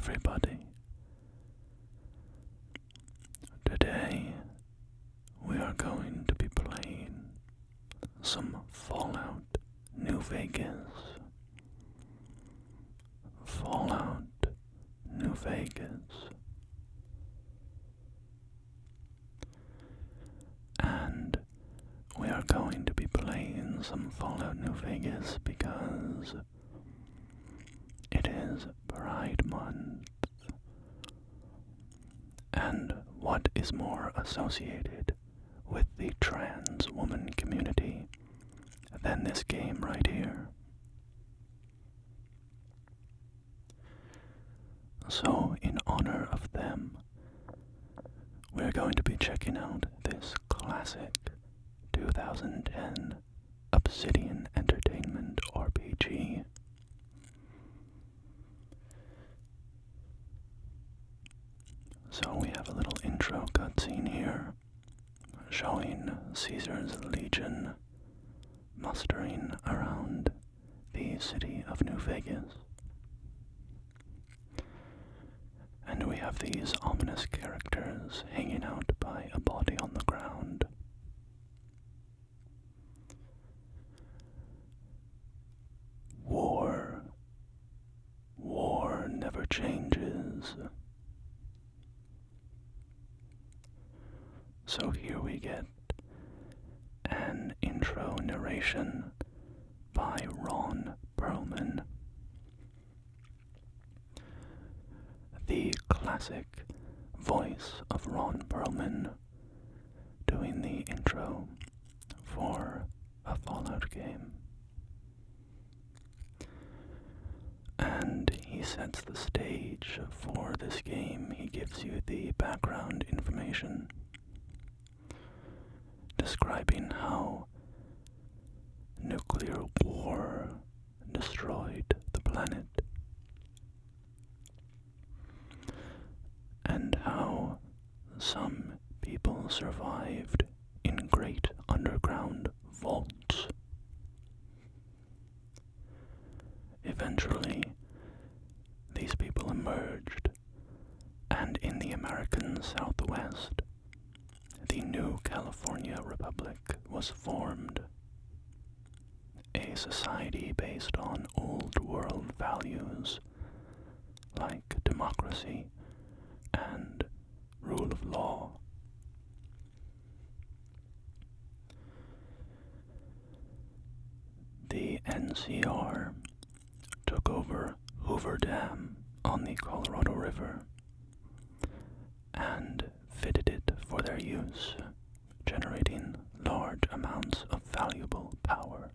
everybody. Today we are going to be playing some Fallout New Vegas. Fallout New Vegas. And we are going to be playing some Fallout New Vegas because it is Pride Month. And what is more associated with the trans woman community than this game right here? So, in honor of them, we're going to be checking out this classic 2010 Obsidian Entertainment RPG. So we have a little intro cutscene here, showing Caesar's Legion mustering around the city of New Vegas. And we have these ominous characters hanging out by a body on the ground. War. War never changes. So here we get an intro narration by Ron Perlman. The classic voice of Ron Perlman doing the intro for a Fallout game. And he sets the stage for this game. He gives you the background information, describing how nuclear war destroyed the planet, and how some people survived in great underground vaults. Eventually, these people emerged, and in the American Southwest, the new California Republic was formed, a society based on old world values like democracy and rule of law. The NCR took over Hoover Dam on the Colorado River and fitted it for their use, generating large amounts of valuable power.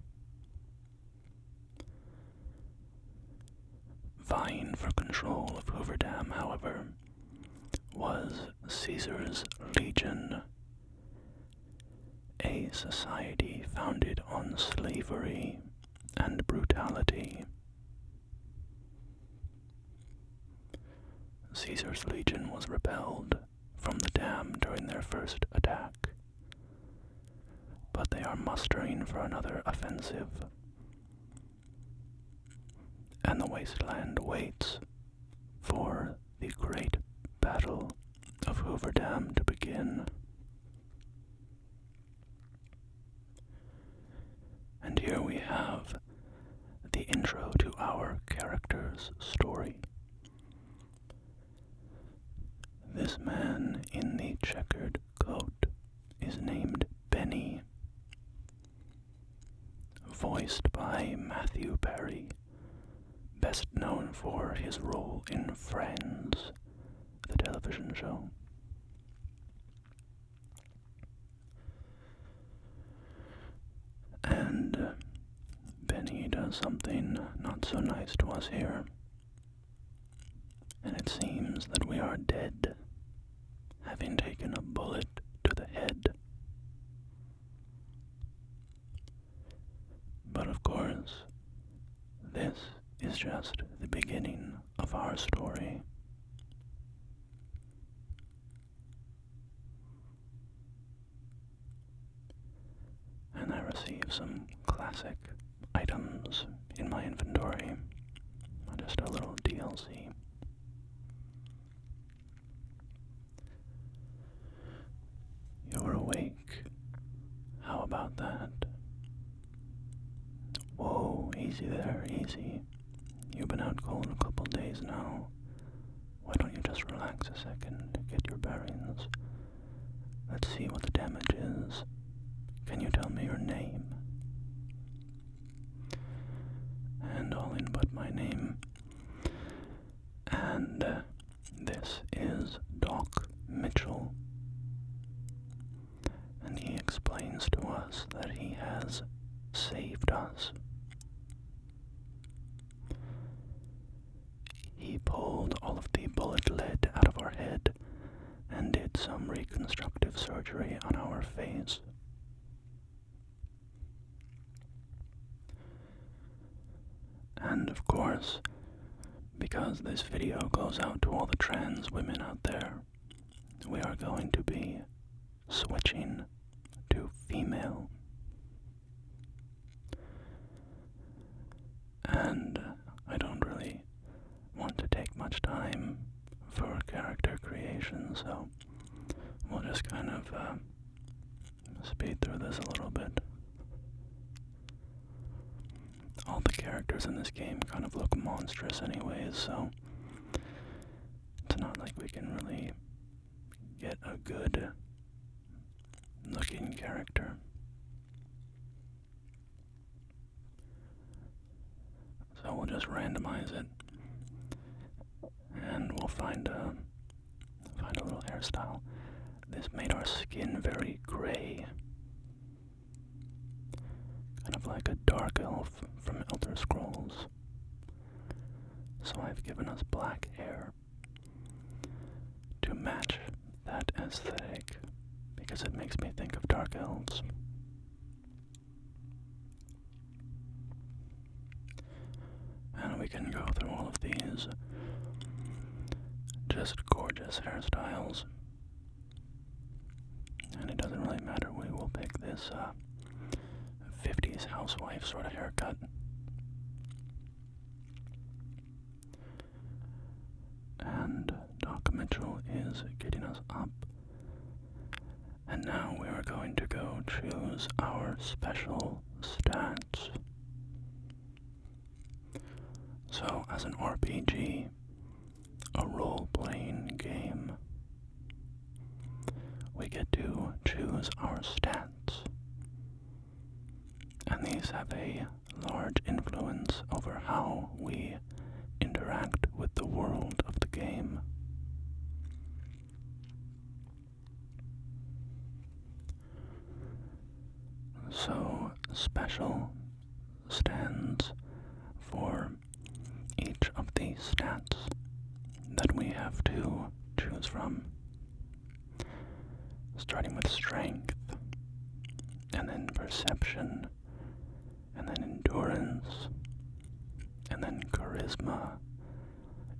Vying for control of Hoover Dam, however, was Caesar's Legion, a society founded on slavery and brutality. Caesar's Legion was repelled from the dam during their first attack, but they are mustering for another offensive, and the wasteland waits for the great Battle of Hoover Dam to begin. And here we have the intro to our character's story. This man in the checkered coat is named Benny, voiced by Matthew Perry, best known for his role in Friends, the television show. And Benny does something not so nice to us here, and it seems that we are dead, having taken a bullet to the head. But of course, this is just the beginning of our story. And I receive some classic items in my inventory, just a little DLC. there, easy. You've been out cold a couple days now. Why don't you just relax a second, get your bearings? Let's see what the damage is. Can you tell me your name? And I'll input my name. And this is Doc Mitchell. And he explains to us that he has saved us. He pulled all of the bullet lead out of our head and did some reconstructive surgery on our face. And of course, because this video goes out to all the trans women out there, we are going to be switching to female. And I don't really want to take much time for character creation, so we'll just kind of speed through this a little bit. All the characters in this game kind of look monstrous anyways, so it's not like we can really get a good looking character. So we'll just randomize it, and we'll find a little hairstyle. This made our skin very gray, kind of like a dark elf from Elder Scrolls. So I've given us black hair to match that aesthetic, because it makes me think of dark elves. And we can go through all of these just gorgeous hairstyles. And it doesn't really matter, we will pick this 50s housewife sort of haircut. And Doc Mitchell is getting us up. And now we are going to go choose our special stats. So, as an RPG, a role-playing game, we get to choose our stats. And these have a large influence over how we interact with the world of the game. So, special stands for each of the stats that we have to choose from, starting with strength, and then perception, and then endurance, and then charisma,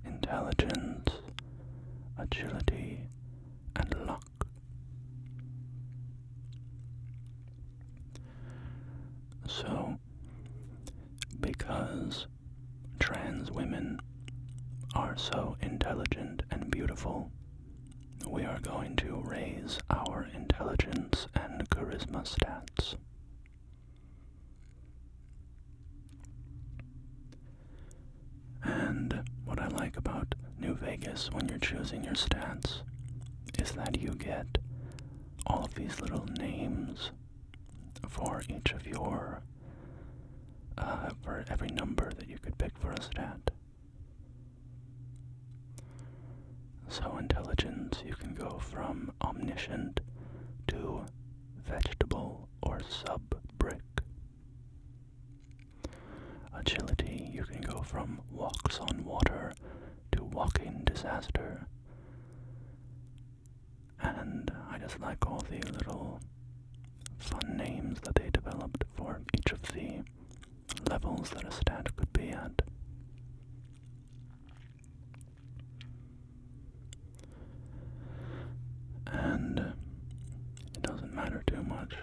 intelligence, agility, and luck. So, because trans women are so intelligent and beautiful, we are going to raise our intelligence and charisma stats. And what I like about New Vegas when you're choosing your stats is that you get all of these little names for each of your, for every number that you could pick for a stat. So intelligence, you can go from omniscient to vegetable or sub-brick. Agility, you can go from walks on water to walking disaster. And I just like all the little fun names that they developed for each of the levels that a stat could be at. And it doesn't matter too much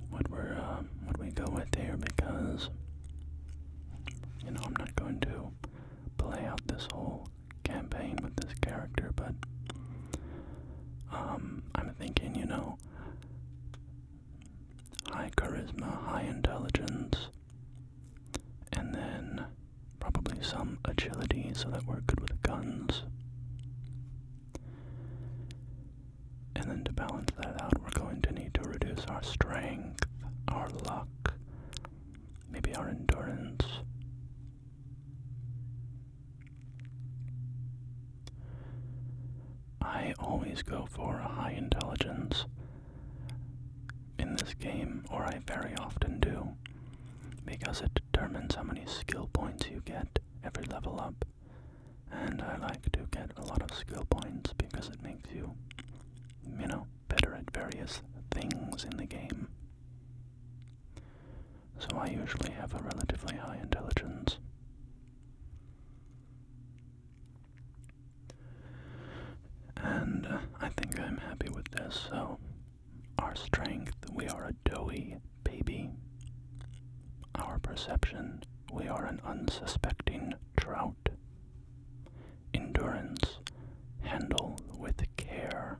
what we go with here, because I'm not going to play out this whole campaign with this character, but I'm thinking, high charisma, high intelligence, and then some agility so that we're good with guns. And then to balance that out, we're going to need to reduce our strength, our luck, maybe our endurance. I always go for a high intelligence in this game, or I very often do, because it determines how many skill points you get every level up. And I like to get a lot of skill points because it makes you, better at various things in the game. So I usually have a relatively high intelligence. And I think I'm happy with this. So our strength, we are a doughy baby. Our perception, we are an unsuspecting trout. Endurance, handle with care.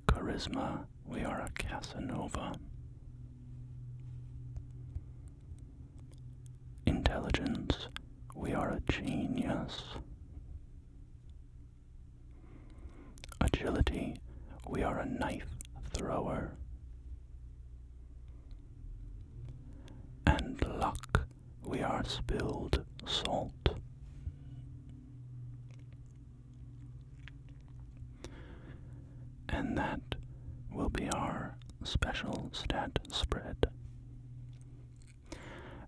Charisma, we are a Casanova. Intelligence, we are a genius. Agility, we are a knife thrower. And luck, we are spilled salt. And that will be our special stat spread,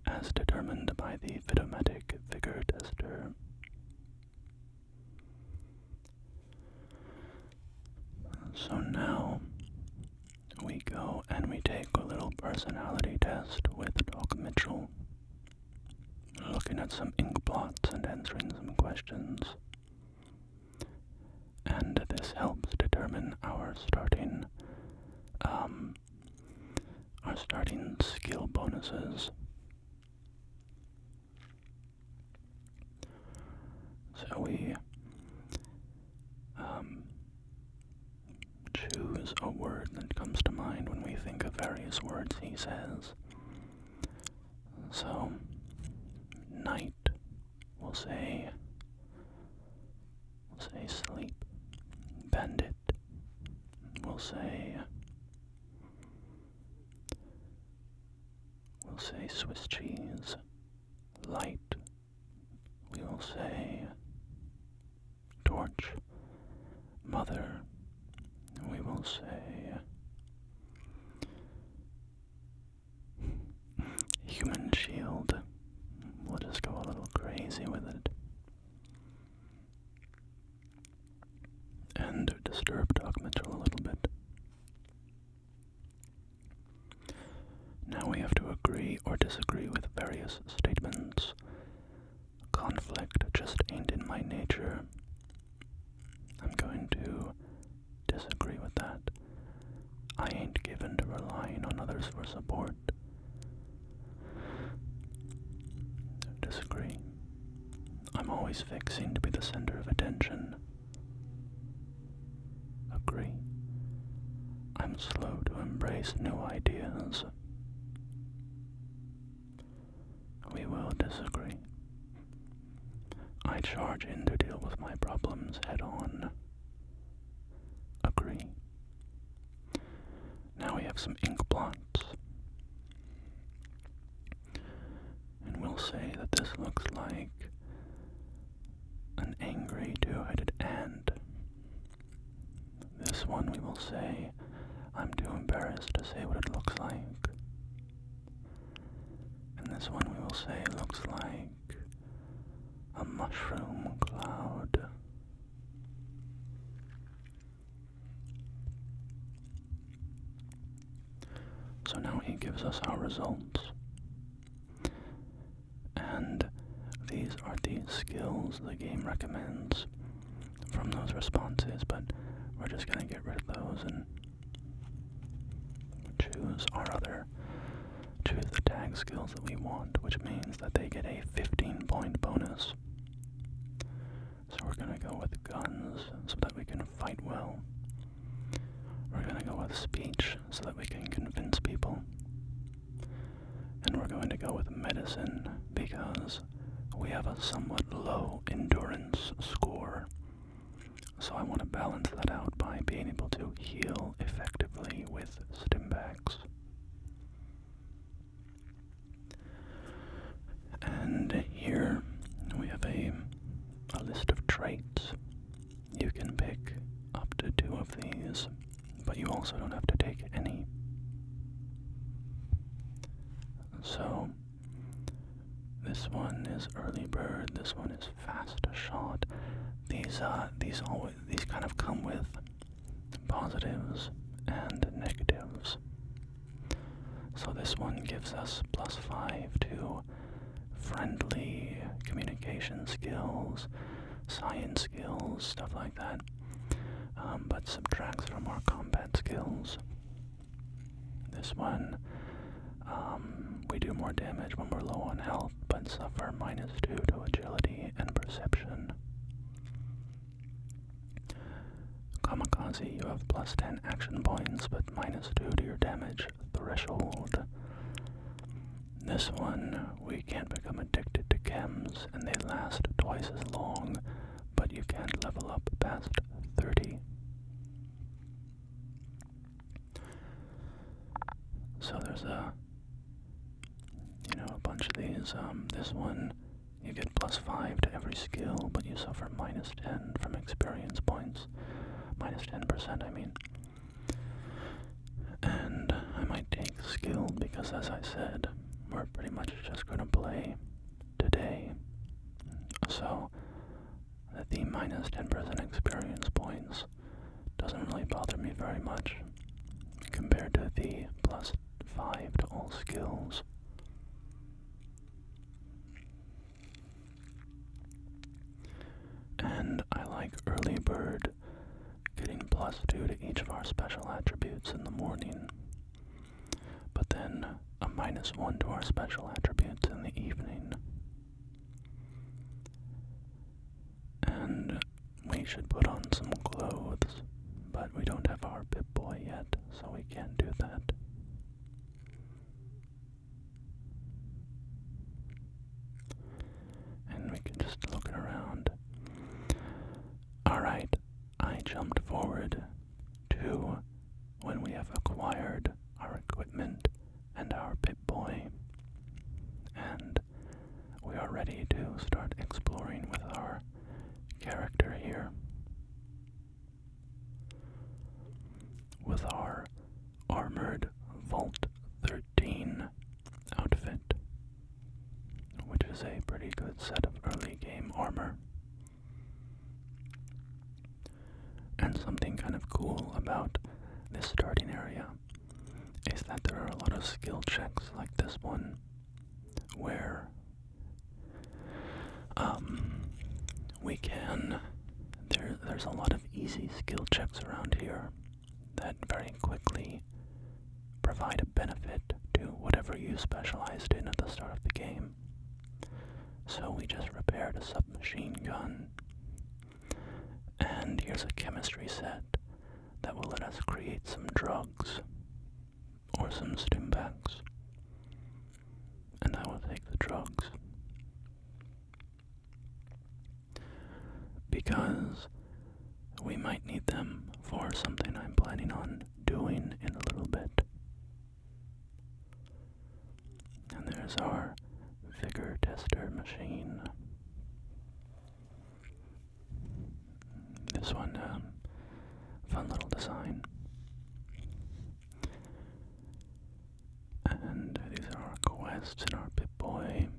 as determined by the Vitomatic Vigor Tester. So now we go and we take a little personality test with Doc Mitchell, looking at some ink blots and answering some questions. And this helps determine our starting skill bonuses. So we choose a word that comes to mind when we think of various words he says. So, night, we'll say sleep. Bandit, we'll say Swiss cheese. Light, we will say torch. Mother, we will say human shield. We'll just go a little crazy with it. And disturb Doc Mitchell a little bit. Now we have to agree or disagree with various statements. Conflict just ain't in my nature. I'm going to disagree with that. I ain't given to relying on others for support. Disagree. I'm always fixing to be the center of attention. Agree. I'm slow to embrace new ideas. We will disagree. I charge in to deal with my problems head on. Agree. Now we have some ink blots. And we'll say that this looks like an angry two-headed ant. This one we will say, I'm too embarrassed to say what it looks like. And this one we will say looks like a mushroom cloud. So now he gives us our results. And these are the skills the game recommends from those responses, but we're just going to get rid of those and choose the tag skills that we want, which means that they get a 15-point bonus. So we're going to go with guns so that we can fight well. We're going to go with speech so that we can convince people. And we're going to go with medicine because we have a somewhat low endurance score. So I want to balance that out by being able to heal effectively with stim bags. And here we have a list of traits. You can pick up to 2 of these, but you also don't have to take any. So this one is early bird, this one is fast shot. These kind of come with positives and negatives. So this one gives us +5 to friendly communication skills, science skills, stuff like that, but subtracts from our combat skills. This one, we do more damage when we're low on health, but suffer -2 to agility and perception. Kamikaze, you have +10 action points, but -2 to your damage threshold. This one, we can't become addicted to chems, and they last twice as long, but you can't level up past 30. So there's a bunch of these. This one, you get +5 to every skill, but you suffer -10 from experience points. -10%, I mean. And I might take skill because, as I said, we're pretty much just going to play today. So the -10% experience points doesn't really bother me very much compared to the +5 to all skills. And I like early bird, getting +2 to each of our special attributes in the morning, but then a -1 to our special attributes in the evening. And we should put on some clothes, but we don't have our Pip-Boy yet, so we can't do that. And we can just look around. Alright, I jumped forward to when we have acquired our equipment and our Pip-Boy, and we are ready to start exploring with our character here. With our armored Vault 13 outfit, which is a pretty good set of early game armor. And something kind of cool about this starting area is that there are a lot of skill checks like this one where there's a lot of easy skill checks around here that very quickly provide a benefit to whatever you specialized in at the start of the game. So we just repaired a submachine gun, and here's a chemistry set that will let us create some drugs or some stim bags. And I will take the drugs because we might need them for something I'm planning on doing in a little bit. And there's our vigor tester machine. This one, fun little design. And these are our quests and our Pip-Boy.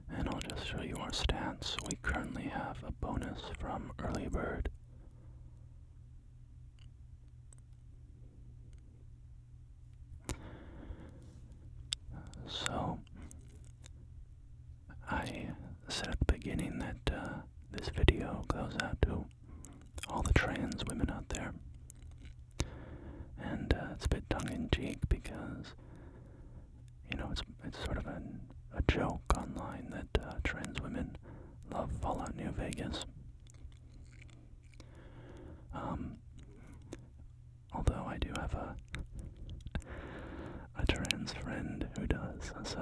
And I'll just show you our stats. We currently have a bonus from early bird. So, I said at the beginning that this video goes out to all the trans women out there. And it's a bit tongue-in-cheek because, it's sort of a joke online that trans women love Fallout New Vegas. Although I do have a trans friend who does, so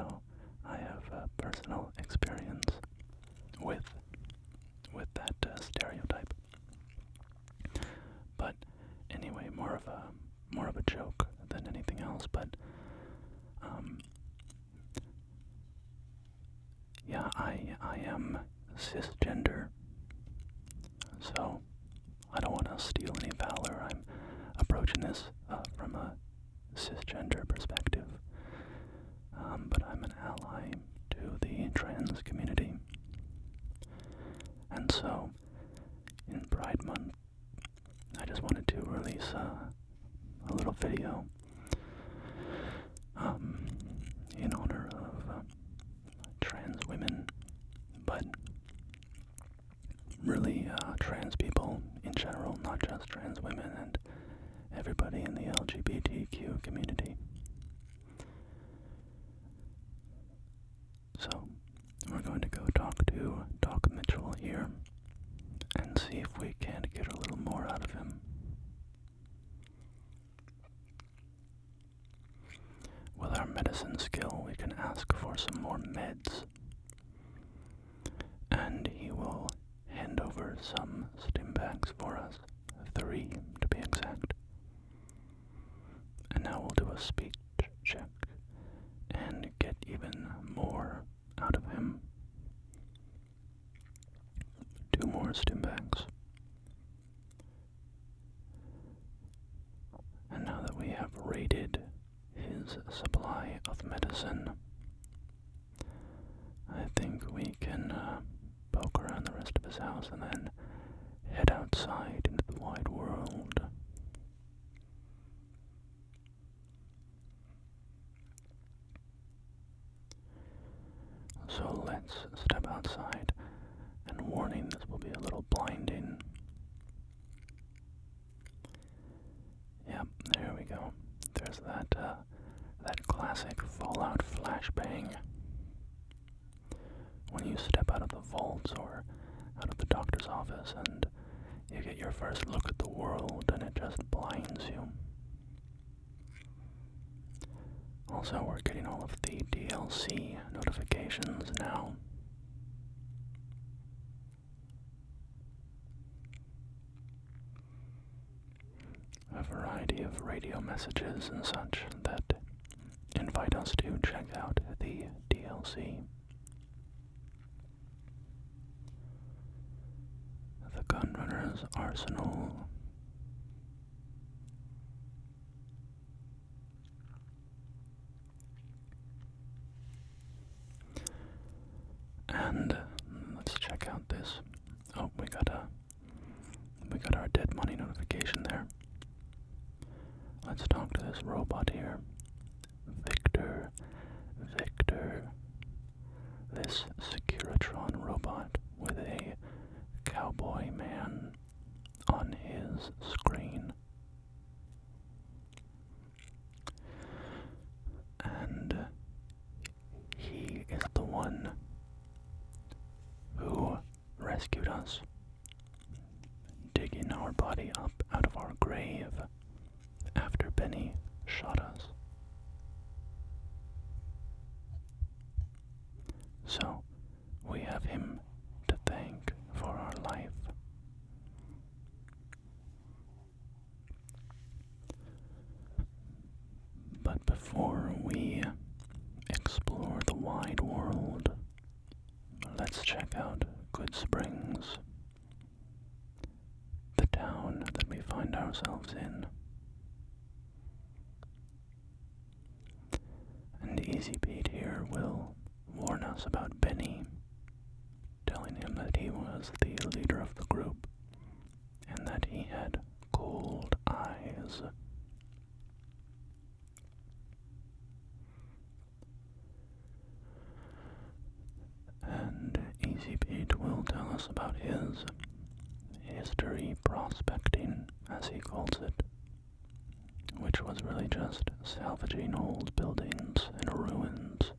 I am cisgender, so I don't want to steal any valor. I'm approaching this from a cisgender perspective, but I'm an ally to the trans community. And so, in Pride Month, I just wanted to release a little video in honor of trans women, but really trans people in general, not just trans women, and everybody in the LGBTQ community. So, we're going to go talk to Doc Mitchell here and see if we can't get a little more out of him. With our medicine skill, we can ask for some more meds, and he will hand over some stim bags for us, 3 to be exact. And now we'll do a speech check and get even more out of him. 2 more stim bags. And now that we have raided his supply of medicine, I think we can poke around the rest of his house and then head outside into the wide world. So let's step outside, and warning, this will be a little blinding. Yep, there we go. There's that classic Fallout flashbang. When you step out of the vaults or out of the doctor's office and you get your first look at the world and it just blinds you. Also, we're getting all of the DLC notifications now. A variety of radio messages and such that invite us to check out the DLC. The Gunrunner's Arsenal. And let's check out this. Oh, we got our dead money notification there. Let's talk to this robot here. Victor. This Securitron robot with a cowboy man on his screen. And he is the one who rescued us, digging our body up out of our grave after Benny shot us. So, we have him to thank for our life. But before we explore the wide world, let's check out Goodsprings, the town that we find ourselves in. And Easy Pete here will warn us about Benny, telling him that he was the leader of the group and that he had cold eyes. And Easy Pete will tell us about his history prospecting, as he calls it, which was really just salvaging old buildings and ruins.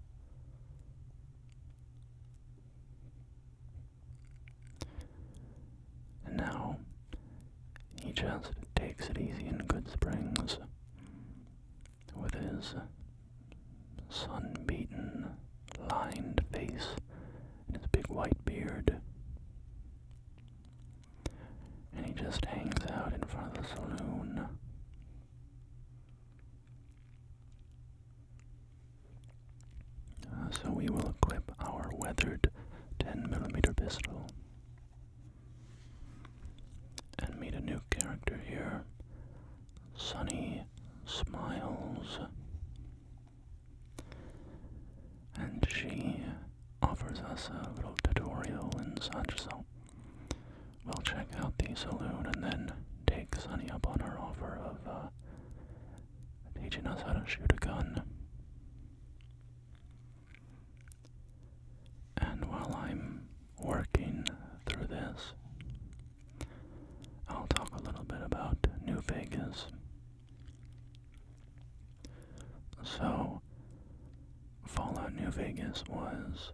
And now, he just takes it easy in Goodsprings with his sun-beaten, lined face and his big white beard. And he just hangs out in front of the saloon. So we will equip our weathered pistol. And meet a new character here. Sunny smiles. And she offers us a little tutorial and such, so we'll check out the saloon and then take Sunny up on her offer of teaching us how to shoot a gun. And while I'm working through this, I'll talk a little bit about New Vegas. So, Fallout New Vegas was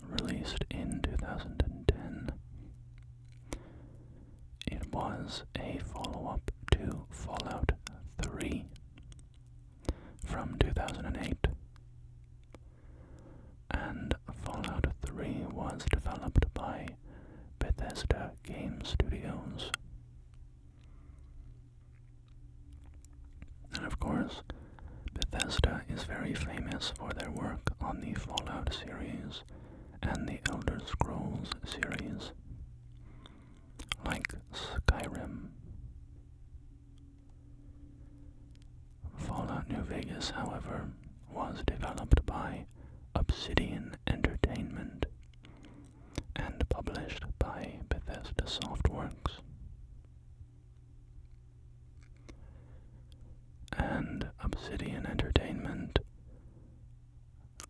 released in 2010. It was a follow-up to Fallout 3 from 2008. And Fallout 3 was developed by Bethesda Game Studios. And of course, Bethesda is very famous for their work on the Fallout series and the Elder Scrolls series, like Skyrim. Fallout New Vegas, however, was developed by Obsidian Entertainment and published by Bethesda Softworks. And Obsidian Entertainment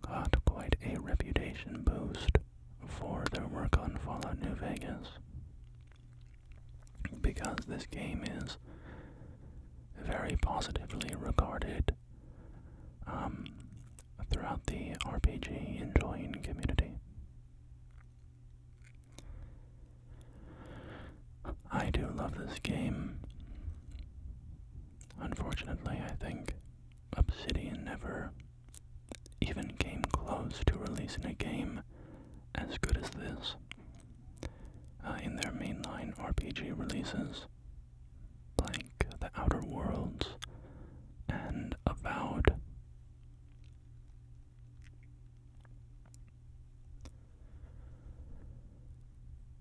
got quite a reputation boost for their work on Fallout New Vegas, because this game is very positively regarded throughout the RPG enjoying community. I do love this game. Unfortunately, I think Obsidian never even came close to releasing a game as good as this in their mainline RPG releases, like The Outer Worlds and Avowed.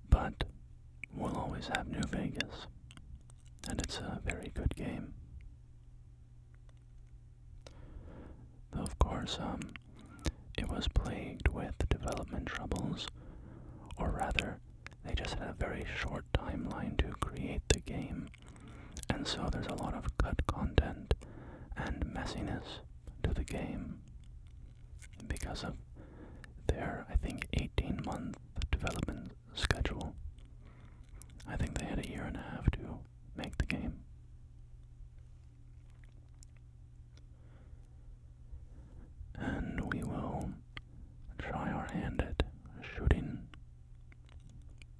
But we'll always have New Vegas, and it's a very good game. Though of course, it was plagued with development troubles, or rather, they just had a very short timeline to create the game, and so there's a lot of cut content and messiness to the game because of their, I think, 18-month development schedule. I think they had a year and a half to make the game. And we will try our hand at shooting,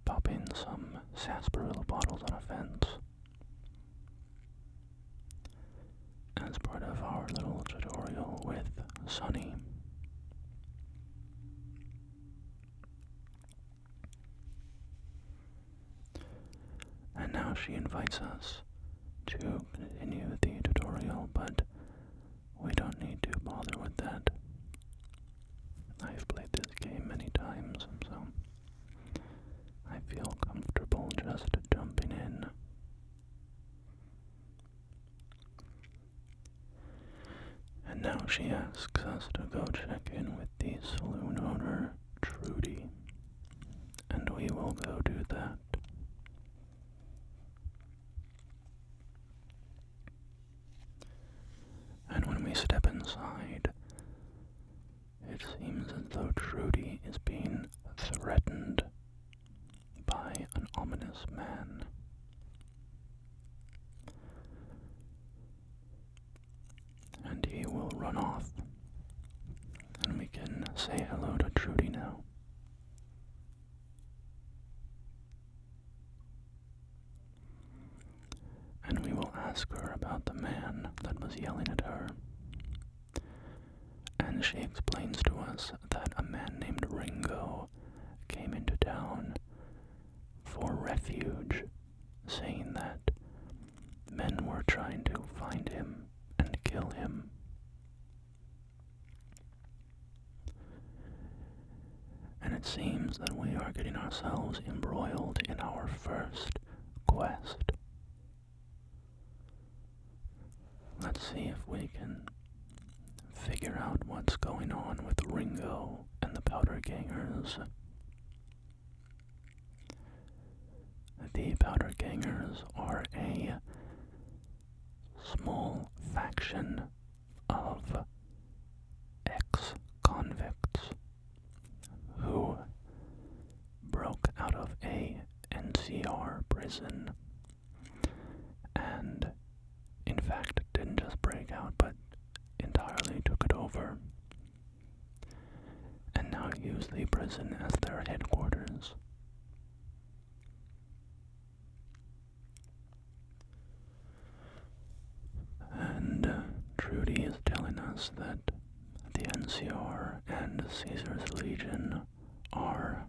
popping some sarsaparilla bottles on a fence as part of our little tutorial with Sunny. And now she invites us to continue the tutorial, but we don't need to bother with that. I've played this game many times, so I feel comfortable just jumping in. And now she asks us to go check in with the saloon owner, Trudy, and we will go do that. And when we step inside, it seems as though Trudy is being threatened by an ominous man. And he will run off, and we can say hello to Trudy now. And we will ask her about the man that was yelling at her. And she explains to us that a man named Ringo came into town for refuge, saying that men were trying to find him and kill him. And it seems that we are getting ourselves embroiled in our first quest. Let's see if we can figure out what's going on with Ringo and the Powder Gangers. The Powder Gangers are a small faction of ex-convicts who broke out of a NCR prison and, in fact, didn't just break out, but entirely took it over and now use the prison as their headquarters. And Trudy is telling us that the NCR and Caesar's Legion are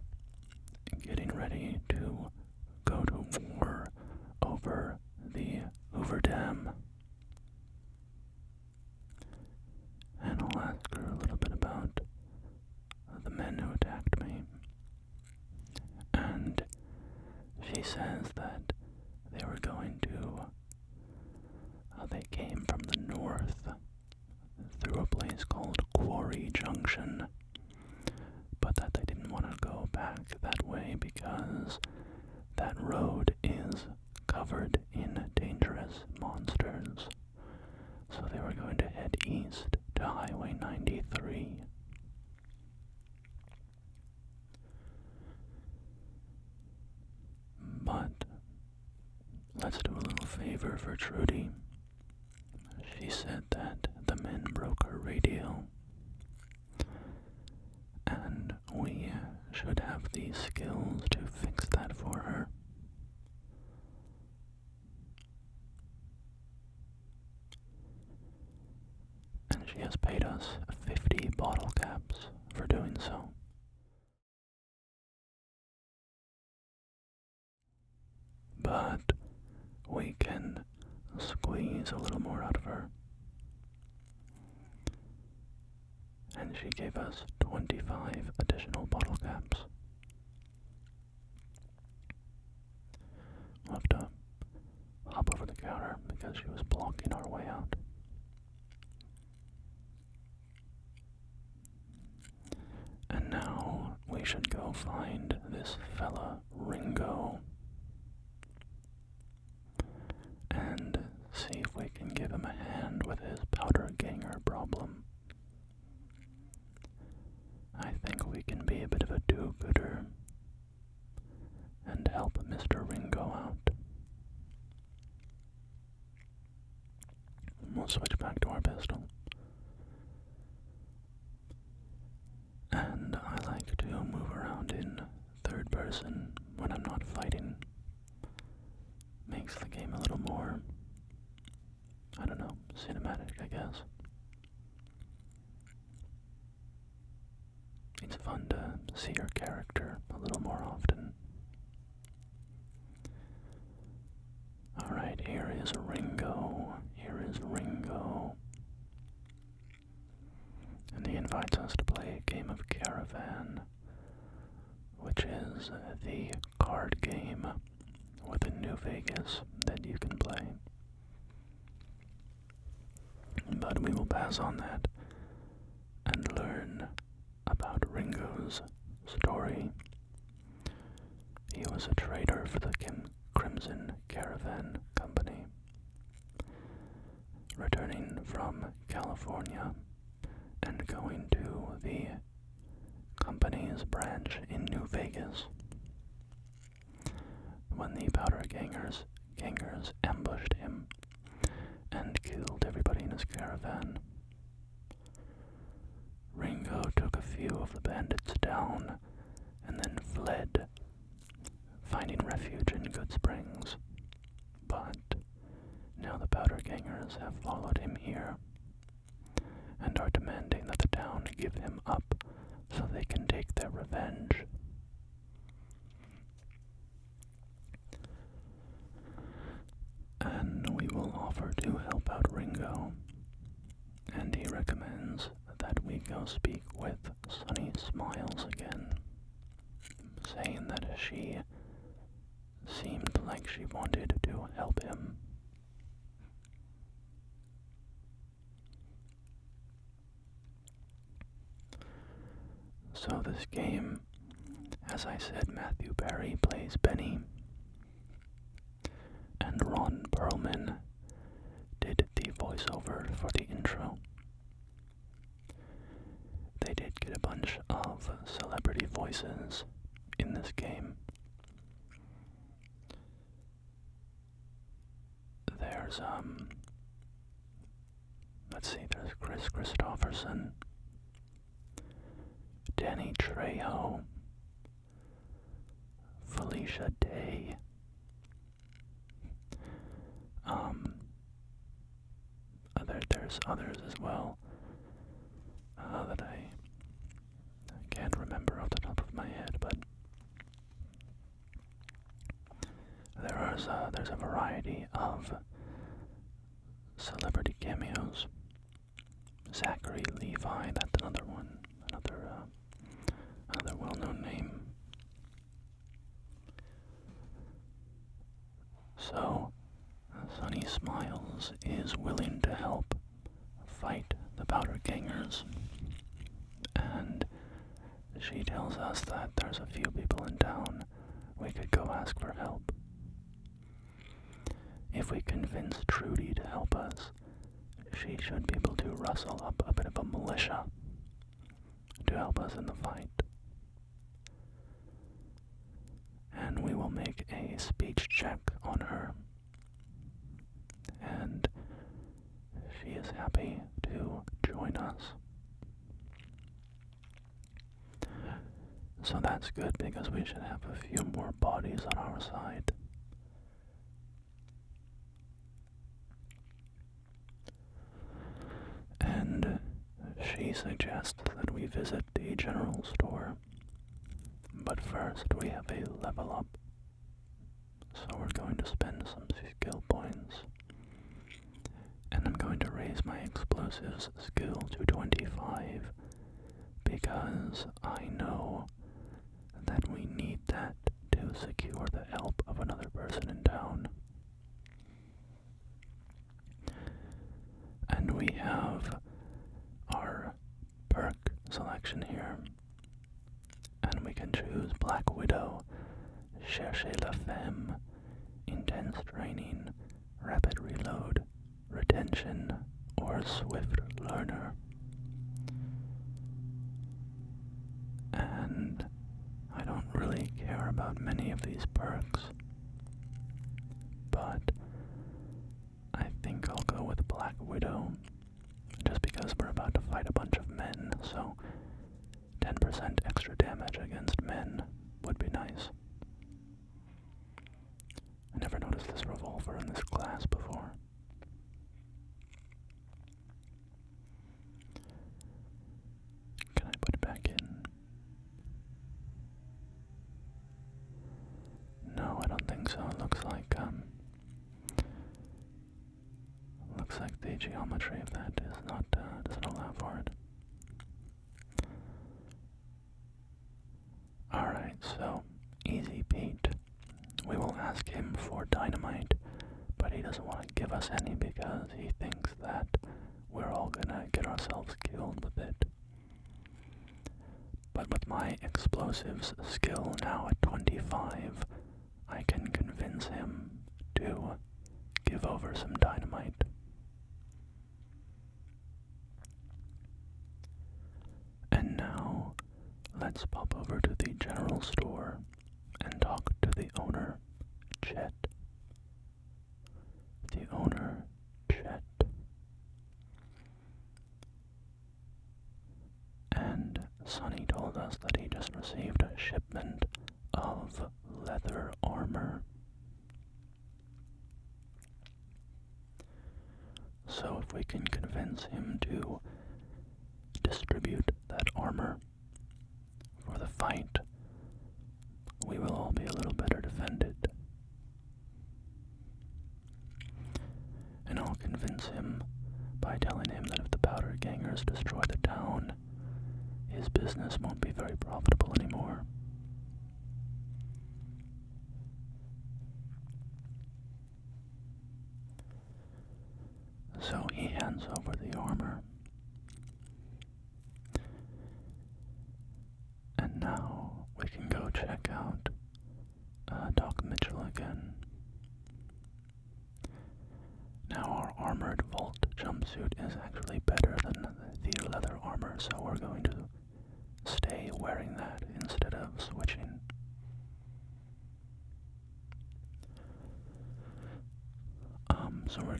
getting ready to go to war over the Hoover Dam. And I'll ask her a little bit about the men who attacked me. And she says that they were going to, they came from the north through a place called Quarry Junction, but that they didn't want to go back that way because that road is covered in dangerous monsters. So they were going to head east to Highway 93. But let's do a little favor for Trudy. She said that the men broke her radio, and we should have the skills to fix that for her. And she has paid us 50 bottle caps for doing so. But we can squeeze a little more out of her. And she gave us 25 additional bottle caps. We'll have to hop over the counter because she was blocking our way out. And now we should go find this fella, Ringo, and see if we can give him a hand with his powder ganger problem. I think we can be a bit of a do-gooder and help Mr. Ringo out. We'll switch back to our pistol. And I like to move around in third person when I'm not fighting. Makes the game a little more, I don't know, cinematic, I guess. It's fun to see your character a little more often. Alright, here is Ringo. Here is Ringo. And he invites us to play a game of Caravan, which is the card game within New Vegas that you can play. But we will pass on that and learn about Ringo's story. He was a trader for the Crimson Caravan Company, returning from California and going to the company's branch in New Vegas when the Powder Gangers ambushed him and killed everybody in his caravan. Ringo took a few of the bandits down and then fled, finding refuge in Goodsprings. But now the Powder Gangers have followed him here and are demanding that the town give him up so they can take their revenge. And we will offer to help out Ringo, and he recommends that we go speak with Sunny Smiles again. saying that she seemed like she wanted to help him. So this game, as I said, Matthew Perry plays Benny, and Ron Perlman did the voiceover for the intro. They did get a bunch of celebrity voices in this game. There's, let's see, there's Chris Christopherson, Danny Trejo, Felicia Day, there's others as well that I can't remember off the top of my head, but there's a variety of celebrity cameos. Zachary Levi, that's another one, another well-known name. So, Sunny Smiles is willing to help fight the Powder Gangers, and she tells us that there's a few people in town we could go ask for help. If we convince Trudy to help us, she should be able to rustle up a bit of a militia to help us in the fight. And we will make a speech check on her, and she is happy to join us. So that's good, because we should have a few more bodies on our side. And she suggests that we visit the general store. But first, we have a level up. So we're going to spend some skill points. And I'm going to raise my explosives skill to 25, because I know that we need that to secure the help of another person in town. And we have our perk selection here. And we can choose Black Widow, Cherchez la Femme, Intense Training, Rapid Reload, Retention, or Swift Learner. And I don't really care about many of these perks, but I think I'll go with Black Widow, just because we're about to fight a bunch of men, so 10% extra damage against men would be nice. I never noticed this revolver in this class before. Can I put it back in? No, I don't think so. It looks like the geometry of that is not doesn't allow for it. Alright, so Easy Pete. We will ask him for dynamite, but he doesn't want to give us any because he thinks that we're all gonna get ourselves killed with it. But with my explosives skill now at 25, I can convince him to give over some dynamite. And now, let's pop over to the general store and talk to the owner, Chet. The owner, Chet. And Sonny told us that he just received a shipment of leather armor. So if we can convince him to distribute that armor for the fight, we will all be a little better defended. And I'll convince him by telling him that if the Powder Gangers destroy the town, his business won't be very profitable anymore.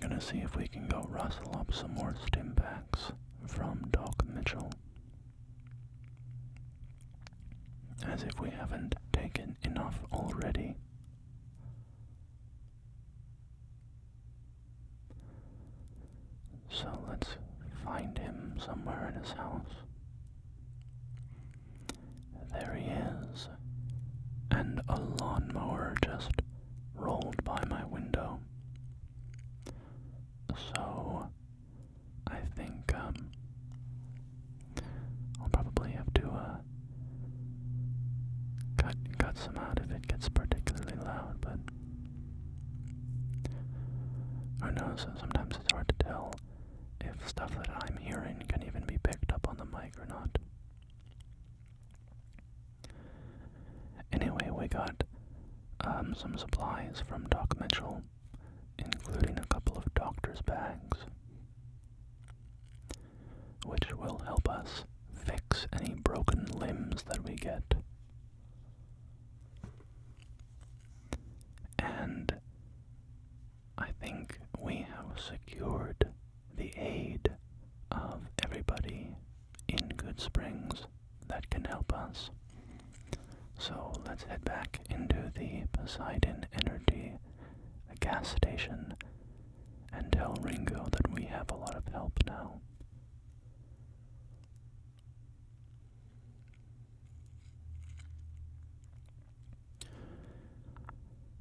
gonna see if we can go rustle up some more stim packs from Doc Mitchell. As if we haven't taken enough already. So let's find him somewhere in his house. There he is. And a lawnmower just rolled by my window. So I think I'll probably have to cut some out if it gets particularly loud, but who knows, sometimes it's hard to tell if stuff that I'm hearing can even be picked up on the mic or not. Anyway, we got some supplies from Doc Mitchell, including a couple of doctor's bags, which will help us fix any broken limbs that we get. And I think we have secured the aid of everybody in Goodsprings that can help us. So let's head back into the Obsidian Entertainment gas station and tell Ringo that we have a lot of help now.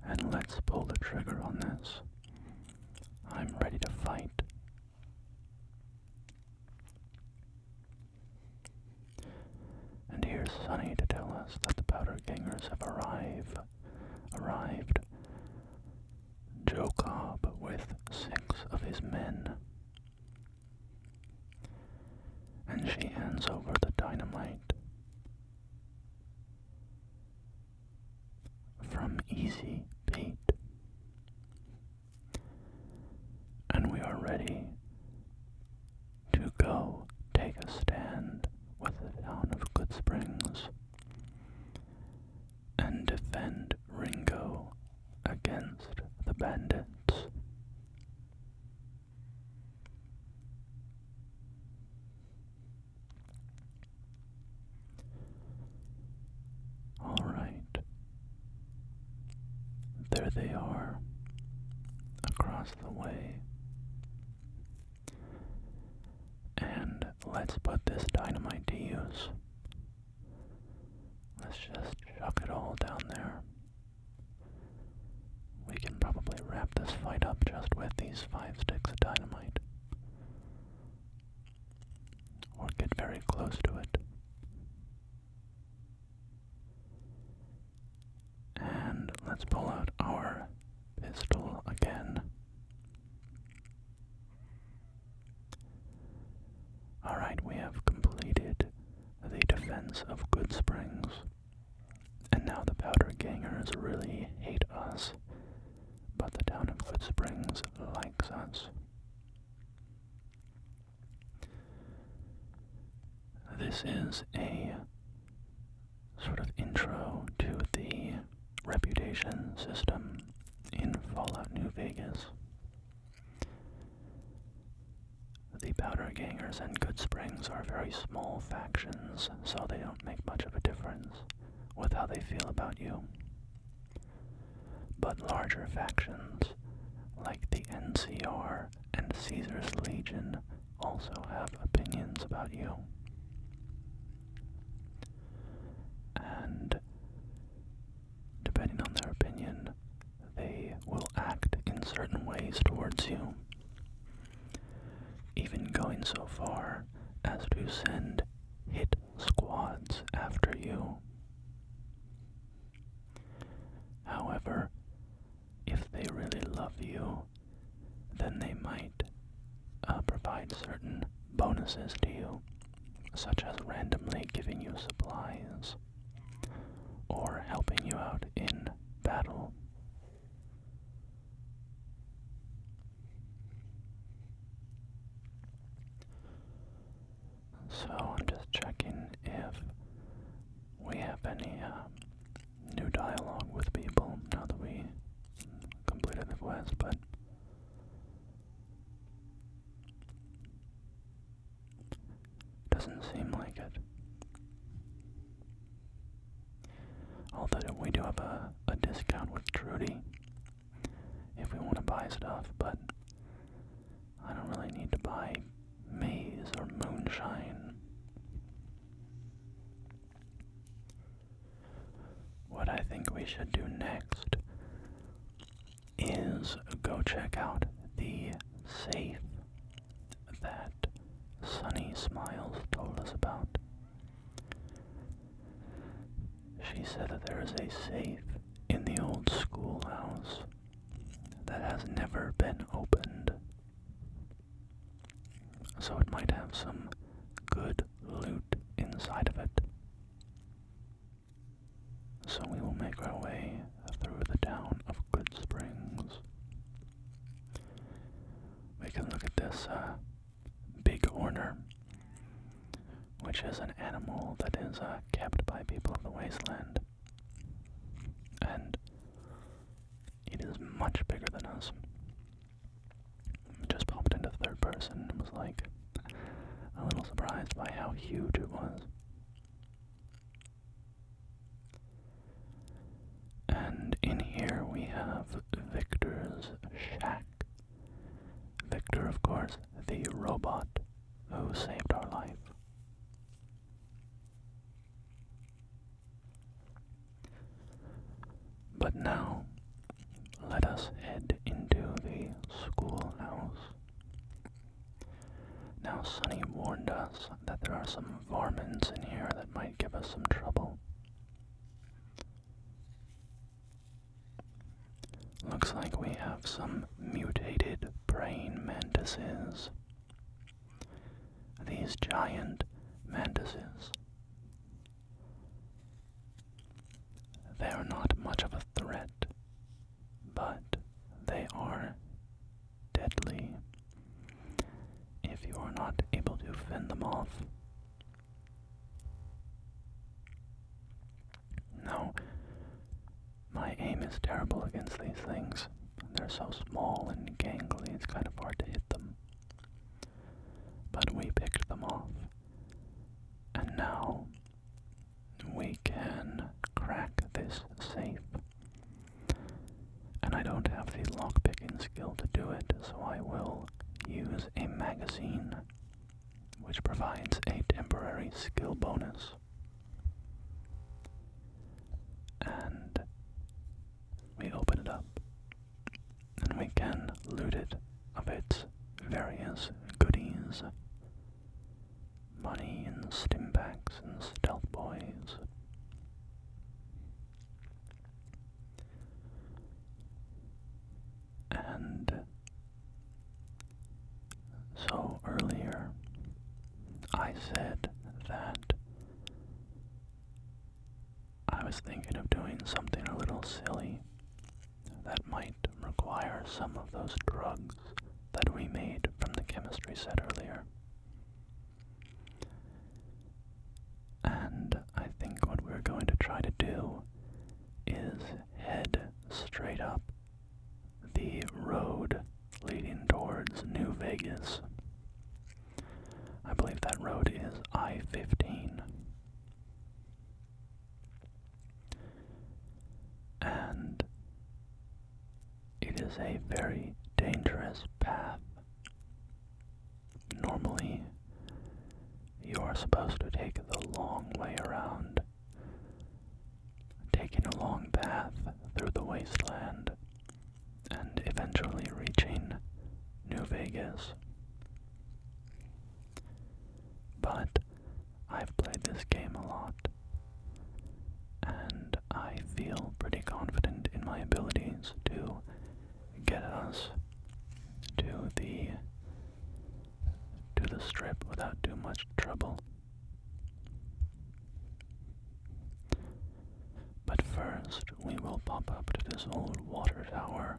And let's pull the trigger on this. I'm ready to fight. And here's Sonny to tell us that the powder gangers have arrived. Joe Cobb with 6 of his men. And she hands over the dynamite. From Easy Pete. And we are ready to go take a stand with the town of Goodsprings and defend Ringo against the bandits. All right. There they are, across the way. And let's put this dynamite to use. Let's just chuck it all down there. We can probably wrap this fight up just with these 5 sticks of dynamite. Or get very close to it. And let's pull out our pistol again. Alright, we have completed the defense of Goodsprings. And now the powder gangers really hate us. But the town of Goodsprings likes us. This is a sort of intro to the reputation system in Fallout New Vegas. The powder gangers and Goodsprings are very small factions, so they don't make much of a difference with how they feel about you. But larger factions, like the NCR and Caesar's Legion, also have opinions about you. And depending on their opinion, they will act in certain ways towards you, even going so far as to send hit squads after you. However, if they really love you, then they might provide certain bonuses to you, such as randomly giving you supplies or helping you out in battle. So I'm just checking if we have any new dialogue with people now that we completed the quest, but do have a discount with Trudy if we want to buy stuff, but I don't really need to buy maize or moonshine. What I think we should do next is go check out the safe that Sunny Smiles told us about. She said that there is a safe in the old schoolhouse that has never been opened, so it might have some good loot inside of it. So we will make our way through the town of Goodsprings. We can look at this bighorner, which is an animal that is kept by people of the wasteland. And it is much bigger than us. Just popped into third person and was like a little surprised by how huge it was. And in here we have Victor's shack. Victor, of course, the robot who saved our life. But now, let us head into the schoolhouse. Now, Sunny warned us that there are some varmints in here that might give us some trouble. Looks like we have some mutated praying mantises. These giant mantises. They are not much of a threat, but they are deadly if you are not able to fend them off. Now, my aim is terrible against these things. They're so small and gangly, it's kind of hard to hit them. But we picked them off. And now we can crack this safe. And I don't have the lockpicking skill to do it, so I will use a magazine, which provides a temporary skill bonus. And we open it up, and we can loot it of its various goodies. Money and stimpaks and stealth boys. And so earlier I said that I was thinking of doing something a little silly that might require some of those drugs that we made from the chemistry set earlier. And I think what we're going to try to do is head straight up the road leading towards New Vegas. I believe that road is I-15. And it is a very dangerous path. Normally, you are supposed to take the long way around, taking a long path through the wasteland, and eventually reaching New Vegas. But I've played this game a lot, and I feel pretty confident in my abilities to get us to the strip without too much trouble. But first, we will pop up to this old water tower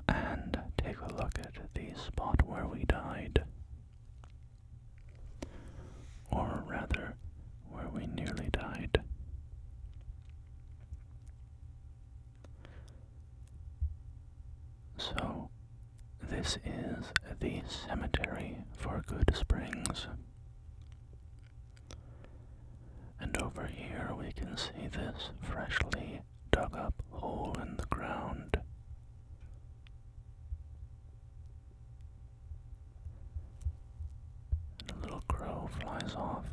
and take a look at the spot where we died. Or rather, where we nearly died. So, this is the cemetery for Goodsprings. And over here we can see this freshly dug up hole in the ground. And a little crow flies off.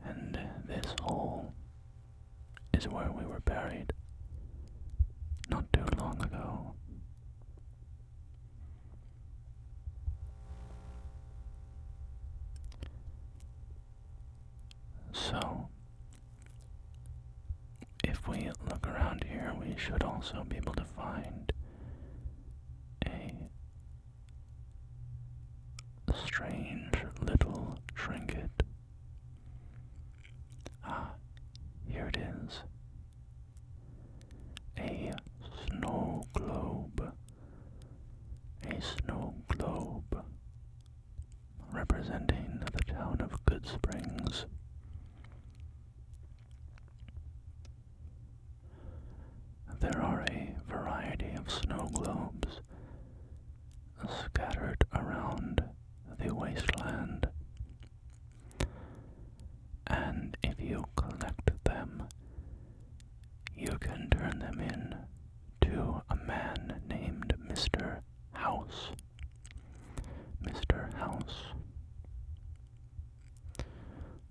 And this hole is where we were buried not too long ago. So, if we look around here, we should also be able to find a strange little trinket. Ah, here it is. A snow globe. A snow globe representing the town of Goodsprings. There are a variety of snow globes scattered around the wasteland, and if you collect them, you can turn them in to a man named Mr. House. Mr. House,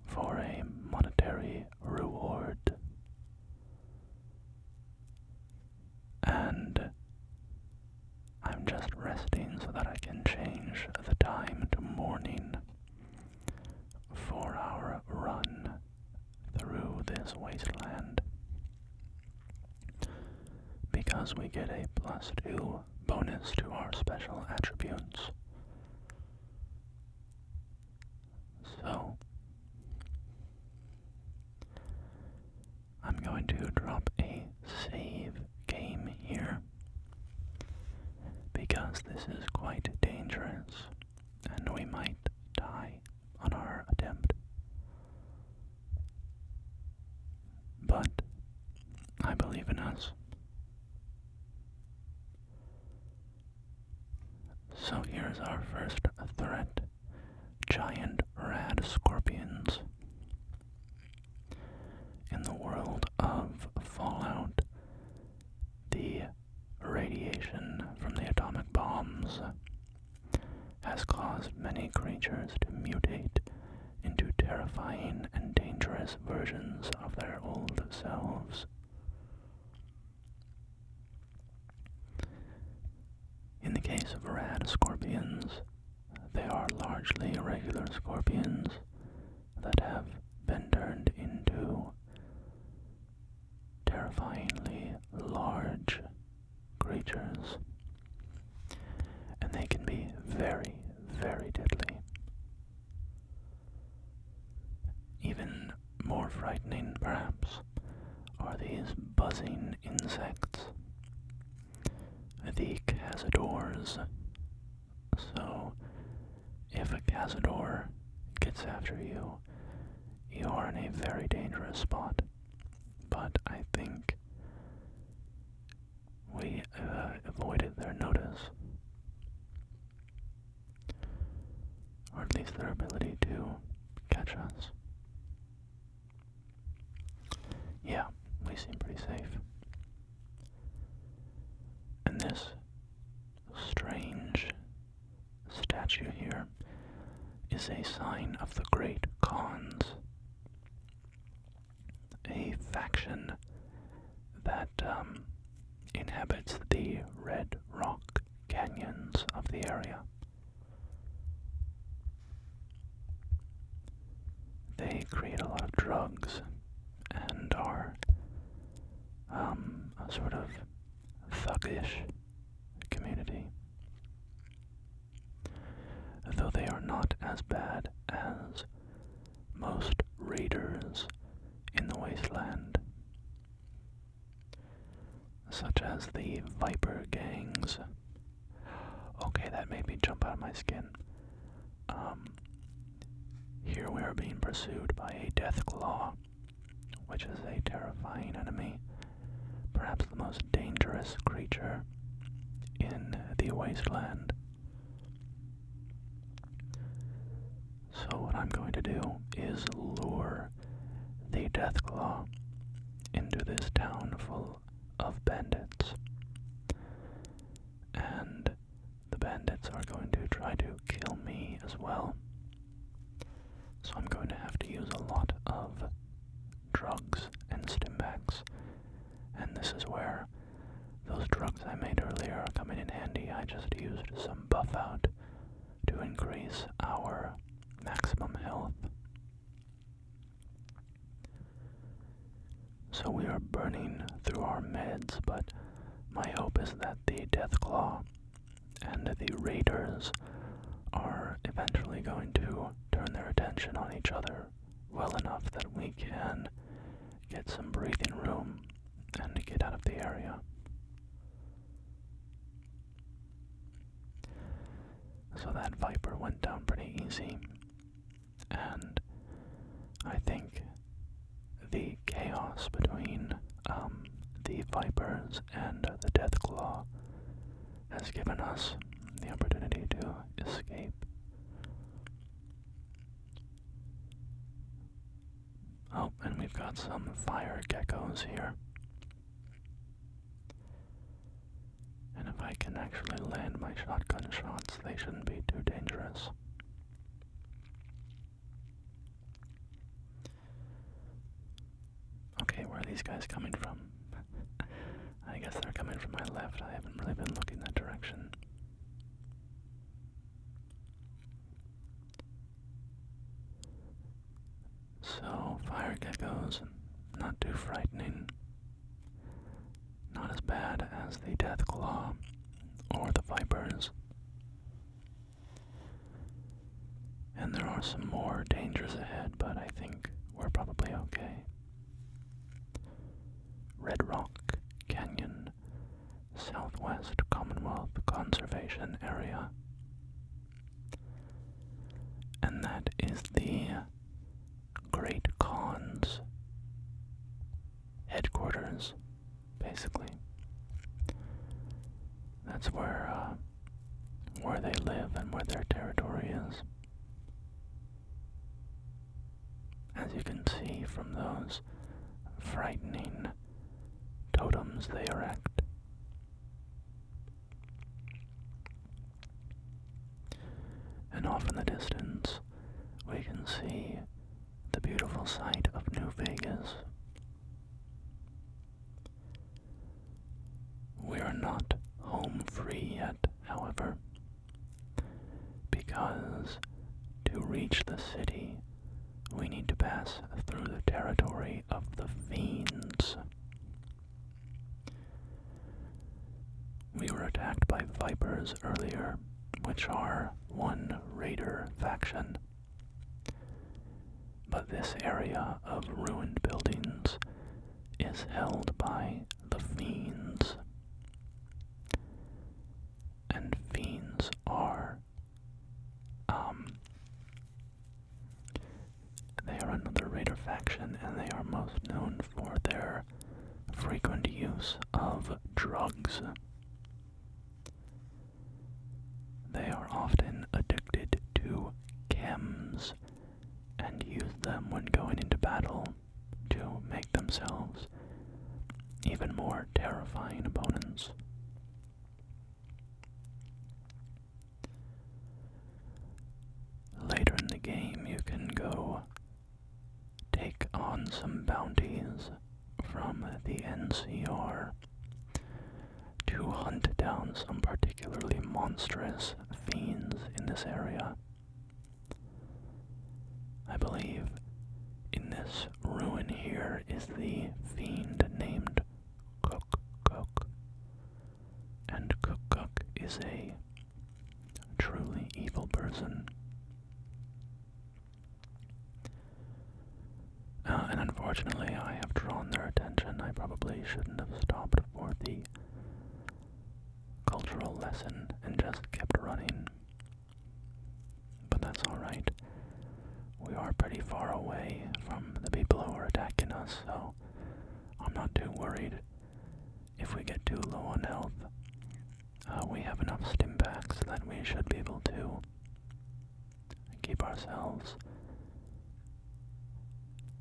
for a monetary reward. And I'm just resting so that I can change the time to morning for our run through this wasteland, because we get a +2 bonus to our special attributes. So, I'm going to drop a save game here, because this is quite dangerous and we might die on our attempt. But I believe in us. So here's our first threat: giant rad scorpions. In the world of Fallout, the radiation from the atomic bombs has caused many creatures to mutate into terrifying and dangerous versions of their old selves. In the case of rad scorpions, they are largely regular scorpions that have been turned into terrifyingly large creatures, and they can be very, very deadly. Even more frightening, perhaps, are these buzzing insects, the cazadors. So, if a cazador gets after you, you are in a very dangerous spot. But I think we avoided their notice, or at least their ability to catch us. Yeah, we seem pretty safe. And this strange statue here is a sign of the Great Khans, a faction that inhabits the red rock canyons of the area. They create a lot of drugs and are a sort of thuggish community, though they are not as bad as most raiders in the wasteland, such as the Viper gangs. Okay, that made me jump out of my skin. Here we are being pursued by a Deathclaw, which is a terrifying enemy, perhaps the most dangerous creature in the wasteland. So what I'm going to do is lure the Deathclaw into this town full of bandits. And the bandits are going to try to kill me as well. So I'm going to have to use a lot of drugs and stimpaks. And this is where those drugs I made earlier are coming in handy. I just used some buff out to increase our maximum health. So we are burning through our meds, but my hope is that the Deathclaw and the Raiders are eventually going to turn their attention on each other well enough that we can get some breathing room and get out of the area. So that Viper went down pretty easy, and I think the chaos between the Vipers and the Deathclaw has given us the opportunity to escape. Oh, and we've got some fire geckos here. And if I can actually land my shotgun shots, they shouldn't be too dangerous. Okay, where are these guys coming from? I guess they're coming from my left. I haven't really been looking that direction. So, fire geckos, not too frightening. Not as bad as the Deathclaw or the Vipers. And there are some more dangers ahead, but I think we're probably okay. Red Rock Canyon, Southwest Commonwealth Conservation Area. And that is the Great Khan's headquarters, basically. That's where they live and where their territory is. As you can see from those frightening totems they erect. And off in the distance, we can see the beautiful sight of New Vegas. We are not home free yet, however, because to reach the city, we need to pass through the territory of the Fiends. We were attacked by Vipers earlier, which are one Raider faction. But this area of ruined buildings is held by the Fiends. And Fiends are, they are another Raider faction, and they are most known for their frequent use of drugs. They are often addicted to chems and use them when going into battle to make themselves even more terrifying opponents. Later in the game, you can go take on some bounties from the NCR to hunt down some particularly monstrous fiends in this area. I believe in this ruin here is the fiend named Cook. And Cook is a truly evil person. And unfortunately, I have drawn their attention. I probably shouldn't have stopped for the cultural lesson and just kept running. But that's alright. We are pretty far away from the people who are attacking us, so I'm not too worried. If we get too low on health, we have enough stimpaks that we should be able to keep ourselves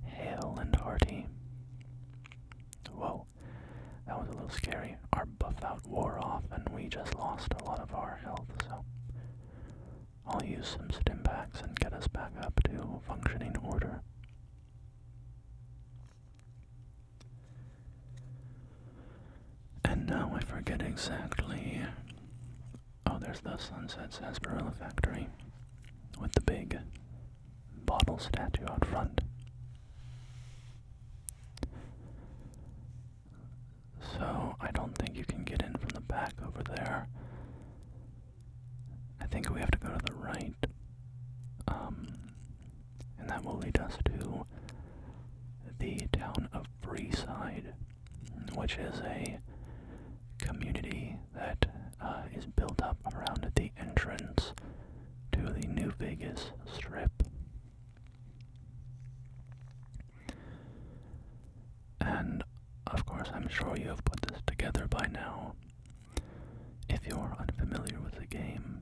hale and hearty. Whoa, that was a little scary. Our buff out wore off and we just lost a lot of our health, so I'll use some stim packs and get us back up to functioning order. And now I forget exactly. Oh, there's the Sunset Sarsaparilla Factory with the big bottle statue out front. So I don't think you can get in from the back over there. I think we have to go to the right. And that will lead us to the town of Freeside, which is a community that is built up around the entrance to the New Vegas Strip. And of course, I'm sure you have put this together by now if you're unfamiliar with the game,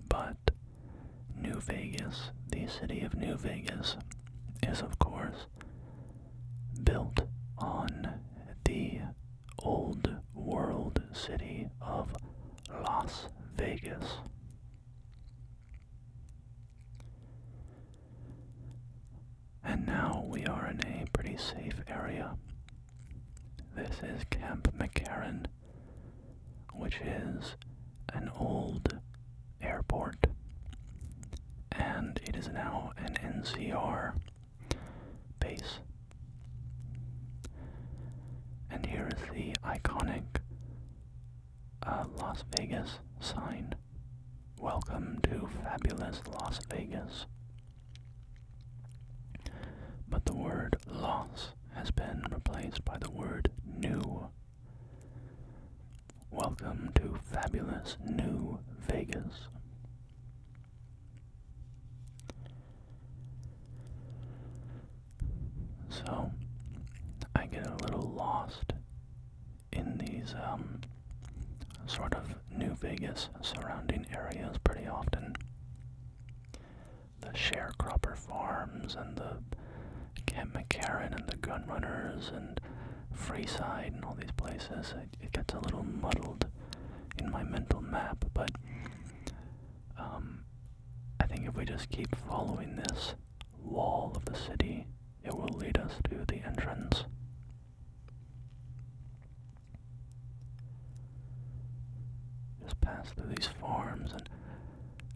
but New Vegas, the city of New Vegas, is of course built on the old world city of Las Vegas. And now we are in a pretty safe area. This is Camp McCarran, which is an old airport, and it is now an NCR base. And here is the iconic Las Vegas sign. Welcome to fabulous Las Vegas. But the word Las has been replaced by the word new. Welcome to fabulous New Vegas. So, I get a little lost in these sort of New Vegas surrounding areas pretty often. The sharecropper farms and the Camp McCarran and the Gunrunners and Freeside and all these places. It gets a little muddled in my mental map, but I think if we just keep following this wall of the city, it will lead us to the entrance. Just pass through these farms, and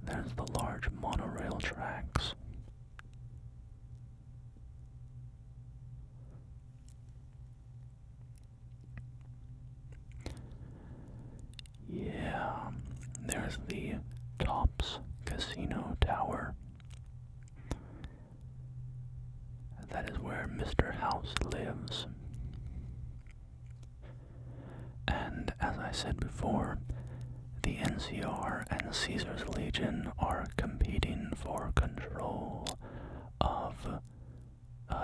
there's the large monorail tracks. Yeah, there's the Tops Casino Tower. That is where Mr. House lives. And as I said before, the NCR and Caesar's Legion are competing for control of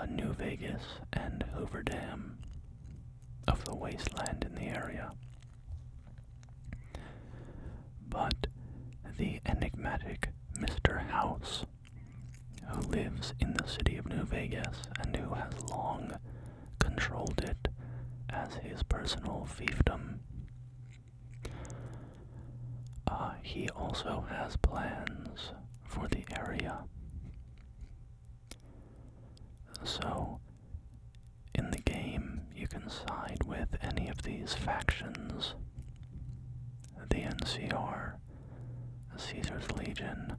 New Vegas and Hoover Dam, of the wasteland in the area. But the enigmatic Mr. House, who lives in the city of New Vegas and who has long controlled it as his personal fiefdom, he also has plans for the area. So, in the game, you can side with any of these factions: the NCR, Caesar's Legion,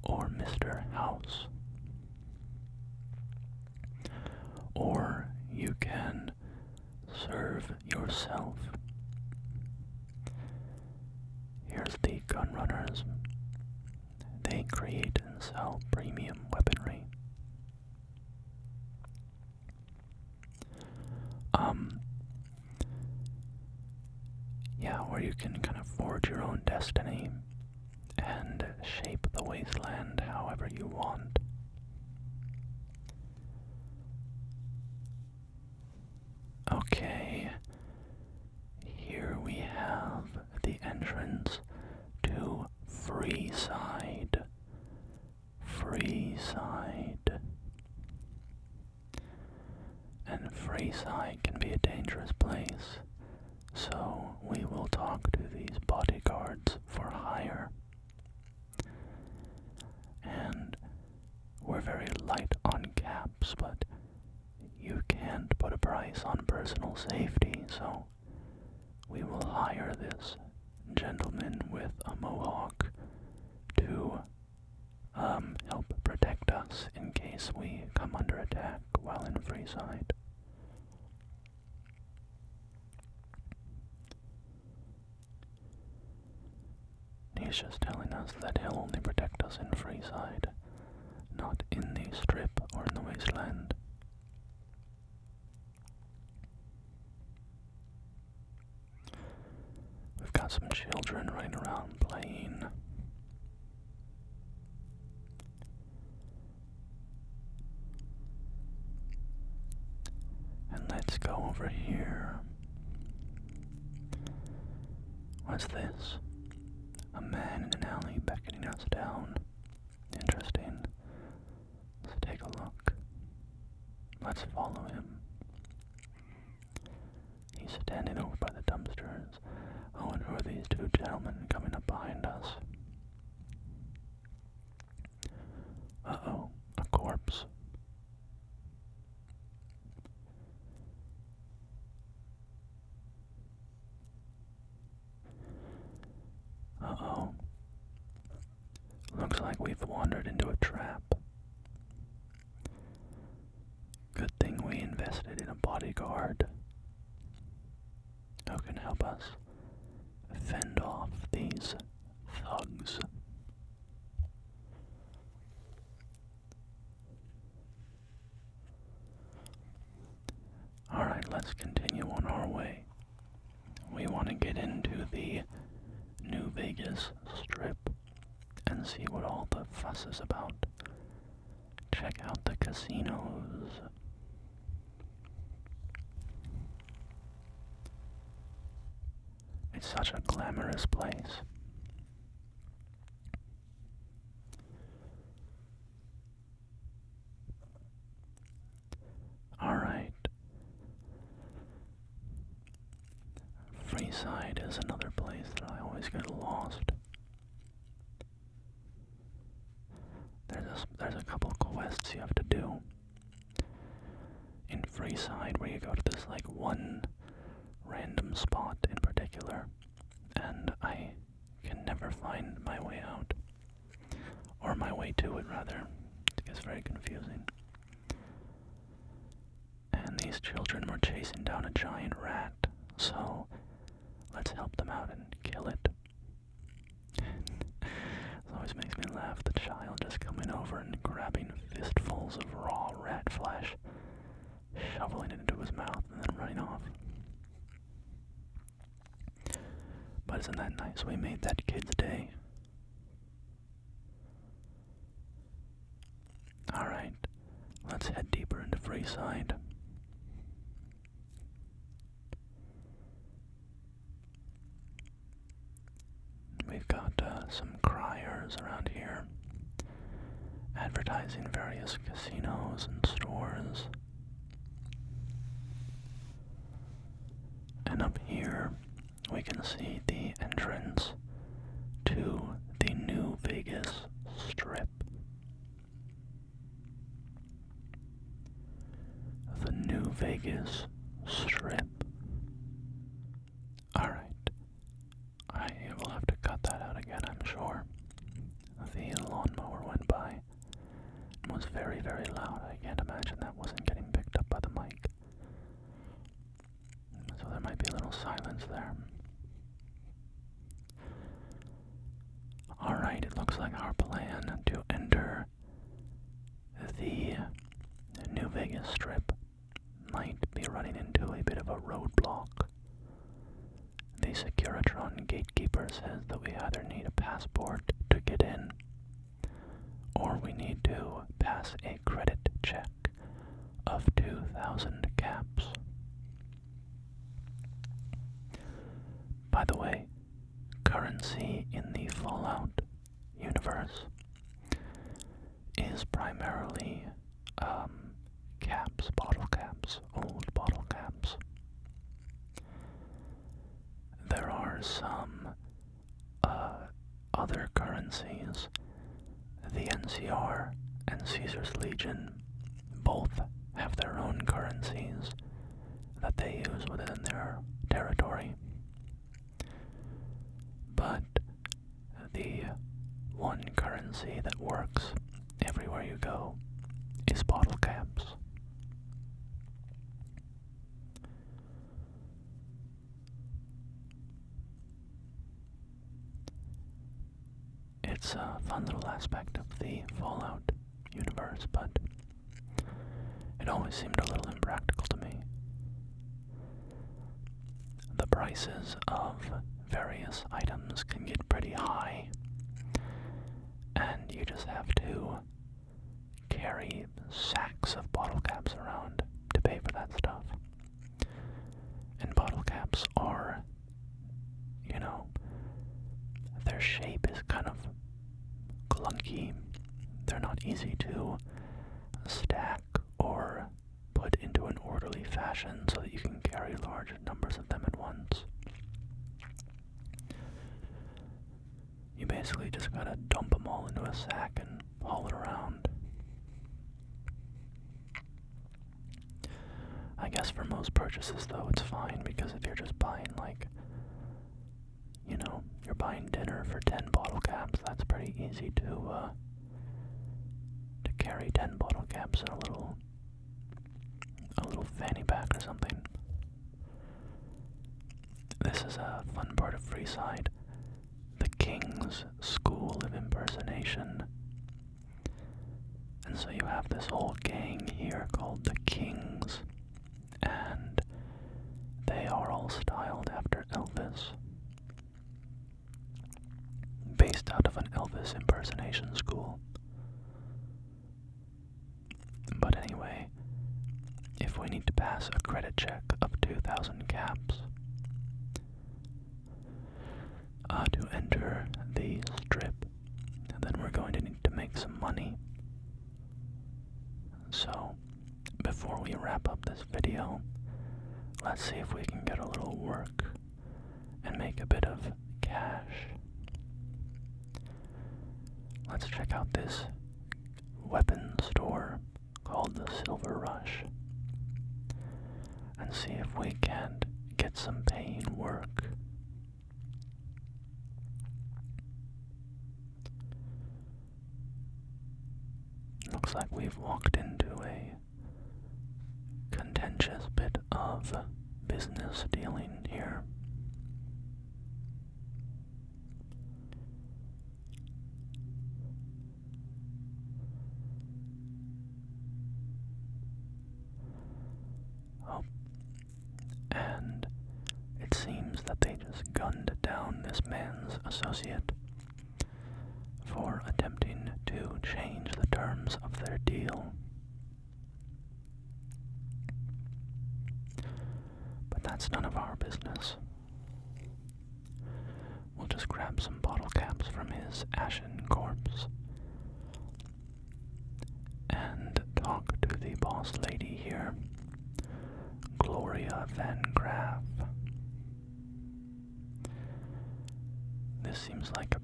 or Mr. House. Or you can serve yourself. Here's the Gunrunners. They create and sell premium weaponry. Yeah, or you can kind of forge your own destiny and shape the wasteland however you want. Okay, here we have the entrance to Freeside. Freeside. And Freeside can be a dangerous place, so we will talk to these bodyguards for hire. And we're very light on caps, but you can't put a price on personal safety, so we will hire this gentleman with a mohawk to help protect us in case we come under attack while in Freeside. He's just telling us that he'll only protect us in Freeside, not in the Strip or in the Wasteland. We've got some children running around playing. And let's go over here. What's this? A man in an alley beckoning us down. Interesting. Let's take a look. Let's follow him. He's standing over by the dumpsters. Oh, and who are these two gentlemen coming up behind us? Uh-oh, a corpse. Uh-oh. Looks like we've wandered into a trap. Good thing we invested in a bodyguard who can help us fend off these thugs. Alright, let's continue on our way. We want to get into the New Vegas Strip and see what all the fuss is about. Check out the casinos. It's such a glamorous place. Alright. Freeside is another place that I always get lost. There's a couple quests you have to do in Freeside where you go to this like one random spot in particular, and I can never find my way out, or my way to it rather. It gets very confusing. And these children were chasing down a giant rat, so let's help them out and kill it. It always makes me laugh, the child just coming over and grabbing fistfuls of raw rat flesh, shoveling it into his mouth, and then running off. But isn't that nice? We made that kid's day. Alright, let's head deeper into Freeside. We've got some criers around here, advertising various casinos and stores. And up here, we can see the entrance to the New Vegas Strip. The New Vegas Strip. Alright. I will have to cut that out again, I'm sure. The lawnmower went by and was very, very loud. I can't imagine that wasn't getting picked up by the mic. So there might be a little silence there. Alright, it looks like our plan to enter the New Vegas Strip might be running into a bit of a roadblock. The Securitron gatekeeper says that we either need a passport to get in, or we need to pass a credit check of 2,000 caps. By the way, currency in the Fallout universe is primarily caps, bottle caps, old bottle caps. There are some other currencies. The NCR and Caesar's Legion both have their own currencies that they use within their territory. But the one currency that works everywhere you go is bottle caps. It's a fun little aspect of the Fallout universe, but it always seemed a little impractical to me. The prices of various items can get pretty high, and you just have to carry sacks of bottle caps around to pay for that stuff. And bottle caps are, their shape is kind of clunky. They're not easy to stack or put into an orderly fashion so that you can carry large numbers of them at once. You basically just gotta dump them all into a sack and haul it around. I guess for most purchases, though, it's fine, because if you're just buying, you're buying dinner for 10 bottle caps, that's pretty easy to carry 10 bottle caps in a little fanny pack or something. This is a fun part of Freeside, the King's School of Impersonation. And so you have this whole gang here called the Kings, and they are all styled after Elvis, based out of an Elvis impersonation school. But anyway, if we need to pass a credit check of 2,000 caps to enter the strip, then we're going to need to make some money. So, before we wrap up this video, let's see if we can get a little work and make a bit of cash. Let's check out this weapon store called the Silver Rush and see if we can't get some paying work. Looks like we've walked into a contentious bit of business dealing here. Oh, and it seems that they just gunned down this man's associate for attempting to change the terms of their deal. But that's none of our business. We'll just grab some bottle caps from his ashen corpse and talk to the boss lady here, Gloria Van Graff. This seems like a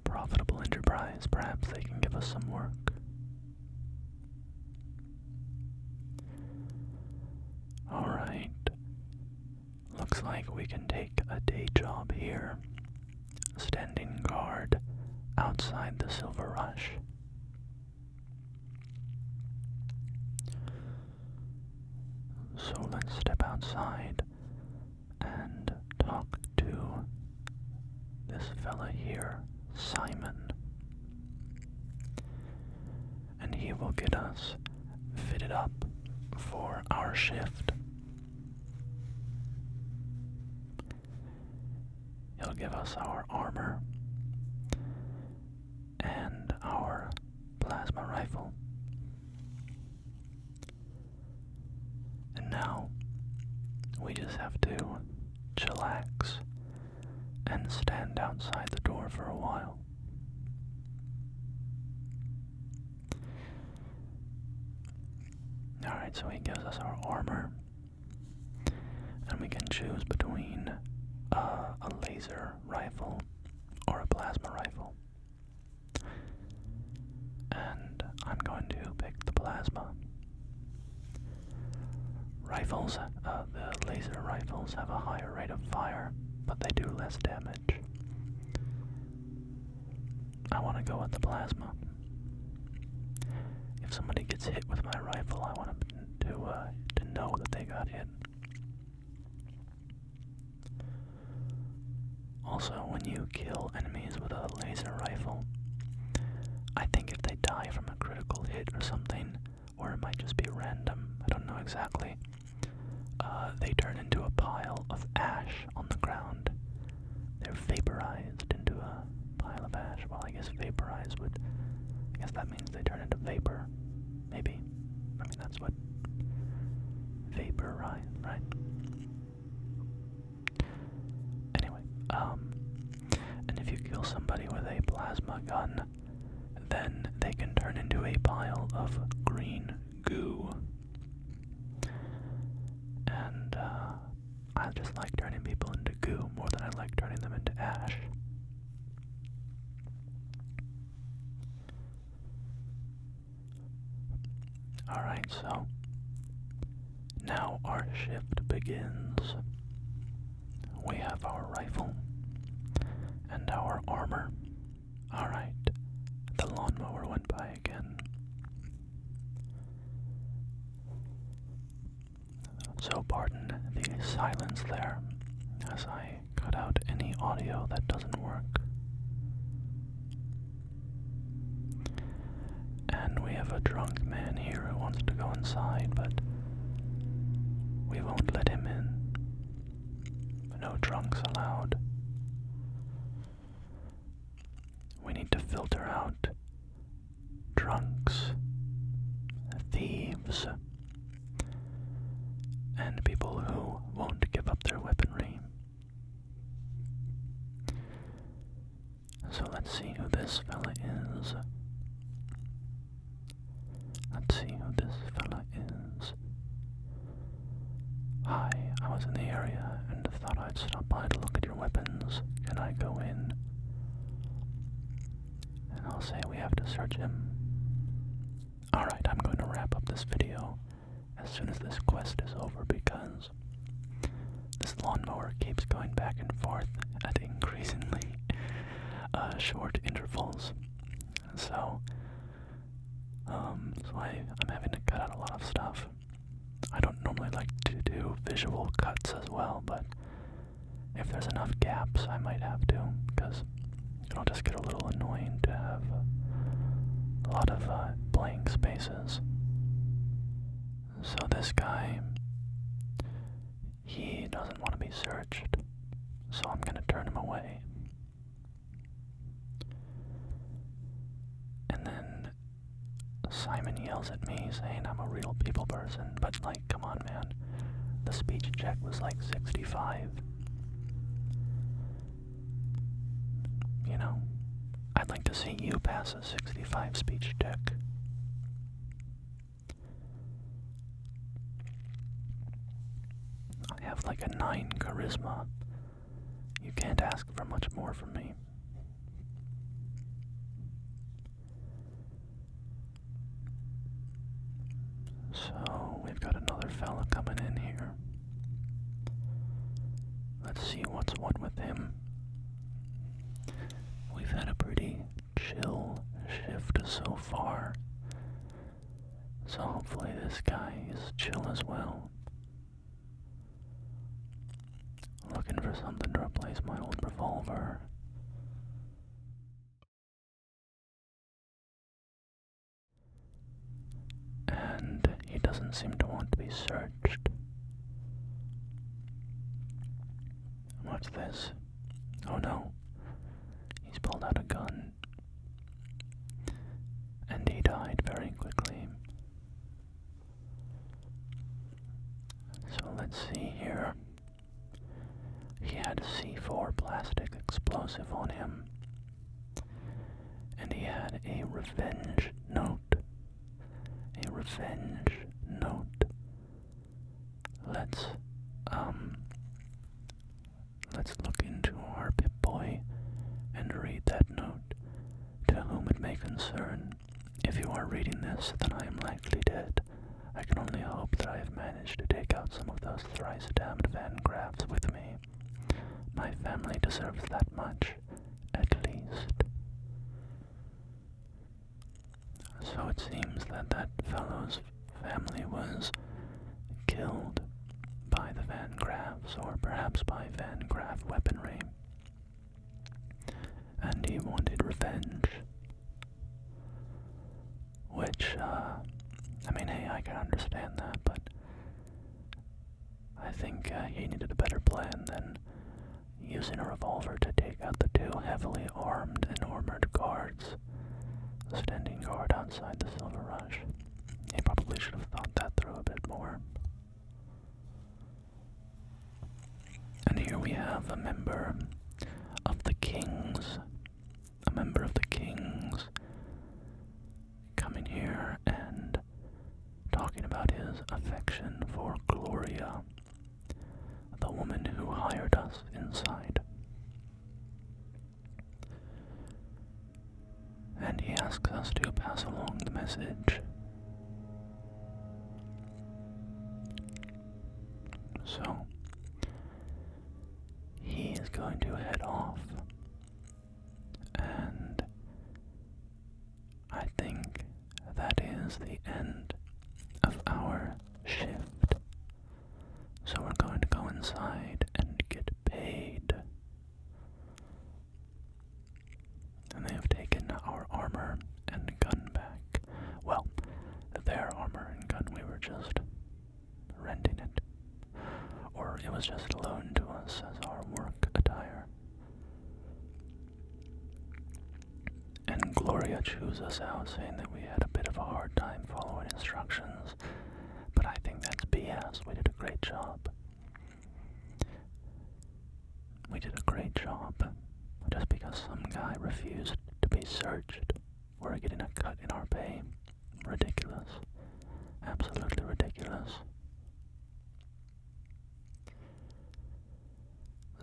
profitable enterprise. Perhaps they can give us some work. Alright. Looks like we can take a day job here, standing guard outside the Silver Rush. So let's step outside and talk to this fella here, Simon. And he will get us fitted up for our shift. He'll give us our armor and our plasma rifle. And now we just have to chillax and stand outside the door for a while. Alright, so he gives us our armor. And we can choose between a laser rifle or a plasma rifle. And I'm going to pick the plasma. Rifles, the laser rifles have a higher rate of fire, but they do less damage. I want to go with the plasma. If somebody gets hit with my rifle, I want them to know that they got hit. Also, when you kill enemies with a laser rifle, I think if they die from a critical hit or something, or it might just be random, I don't know exactly, they turn into a pile of ash on the ground. They're vaporized into a pile of ash. Well, I guess vaporized would... I guess that means they turn into vapor. Maybe. I mean, that's what... vaporize, right? Anyway, and if you kill somebody with a plasma gun, then they can turn into a pile of green goo. And, I just like turning people into goo more than I like turning them into ash. Alright, so now our shift begins. We have our rifle and our armor. Alright, the lawnmower went by again. So pardon the silence there as I cut out any audio that doesn't work. And we have a drunk man here who wants to go inside, but we won't let him in. No drunks allowed. We need to filter out drunks, thieves, and people who won't give up their weaponry. So let's see who this fella is. Let's see who this fella is. Hi, I was in the area and thought I'd stop by to look at your weapons. Can I go in? And I'll say we have to search him. Alright, I'm going to wrap up this video as soon as this quest is over because this lawnmower keeps going back and forth at increasingly short intervals. So I'm having to cut out a lot of stuff. I don't normally like to do visual cuts as well, but if there's enough gaps, I might have to, because it'll just get a little annoying to have a lot of blank spaces. So this guy, he doesn't want to be searched, so I'm going to turn him away. And then Simon yells at me saying I'm a real people person, but like, come on man, the speech check was like 65. You know, I'd like to see you pass a 65 speech check. I have like a 9 charisma. You can't ask for much more from me. So, we've got another fella coming in here. Let's see what's what with him. We've had a pretty chill shift so far. So hopefully this guy is chill as well. Looking for something to replace my old revolver. And he doesn't seem to want to be searched. What's this? Oh no. He's pulled out a gun. And he died very quickly. So let's see here. He had a C4 plastic explosive on him. And he had a revenge note. A revenge note. this, then I am likely dead. I can only hope that I have managed to take out some of those thrice-damned Van Graffs with me. My family deserves that much, at least. So it seems that that fellow's family was killed by the Van Graffs, or perhaps by Van Graff weaponry, and he wanted revenge. Which, I mean, hey, I can understand that, but I think he needed a better plan than using a revolver to take out the two heavily armed and armored guards standing guard outside the Silver Rush. He probably should have thought that through a bit more. And here we have a member of the Kings. A member of the Kings coming here and talking about his affection for Gloria, the woman who hired us inside. And he asks us to pass along the message. So, he is going to head off, and I think that is the end of our shift. So we're going to go inside and get paid. And they have taken our armor and gun back. Well, their armor and gun, we were just renting it. Or it was just loaned to us as our work attire. And Gloria chews us out, saying that we had a bit of a hard time following instructions. But I think that's BS. We did a great job. We did a great job. Just because some guy refused to be searched, we're getting a cut in our pay. Ridiculous. Absolutely ridiculous.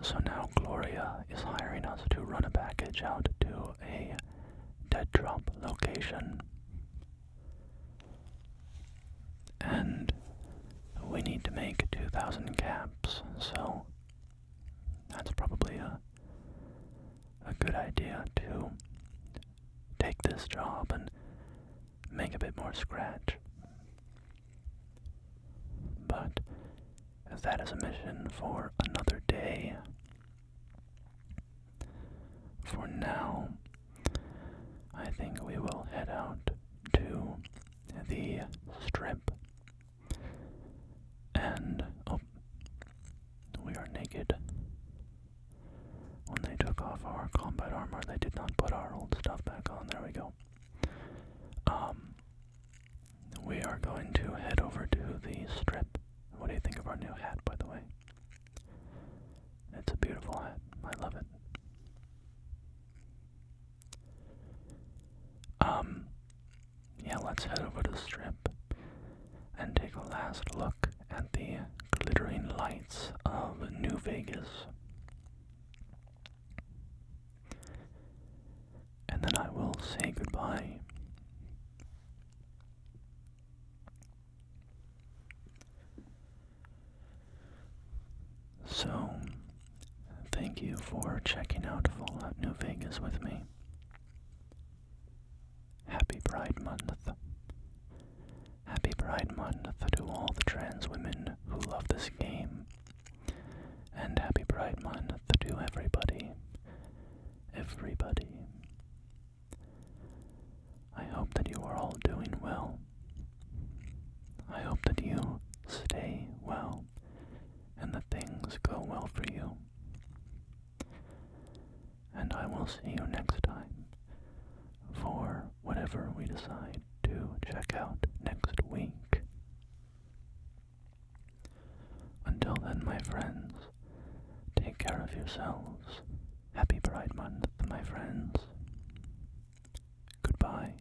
So now Gloria is hiring us to run a package out to a dead drop location. And we need to make 2,000 caps, so that's probably a good idea to take this job and make a bit more scratch. But that is a mission for another day. For now, I think we will head out to the strip. And, oh, we are naked. When they took off our combat armor, they did not put our old stuff back on. There we go. We are going to head over to the strip. What do you think of our new hat, by the way? It's a beautiful hat. I love it. Yeah, let's head over to the strip and take a last look at the glittering lights of New Vegas. And then I will say goodbye. So, thank you for checking out Fallout New Vegas with me. Happy Pride Month. Happy Pride Month to all the trans women who love this game. And happy Pride Month to everybody. Everybody. I hope that you are all doing well. I hope that you stay well and that things go well for you. And I will see you next time for whatever we decide to check out next week. Until then, my friends, take care of yourselves. Happy Pride Month, my friends. Goodbye.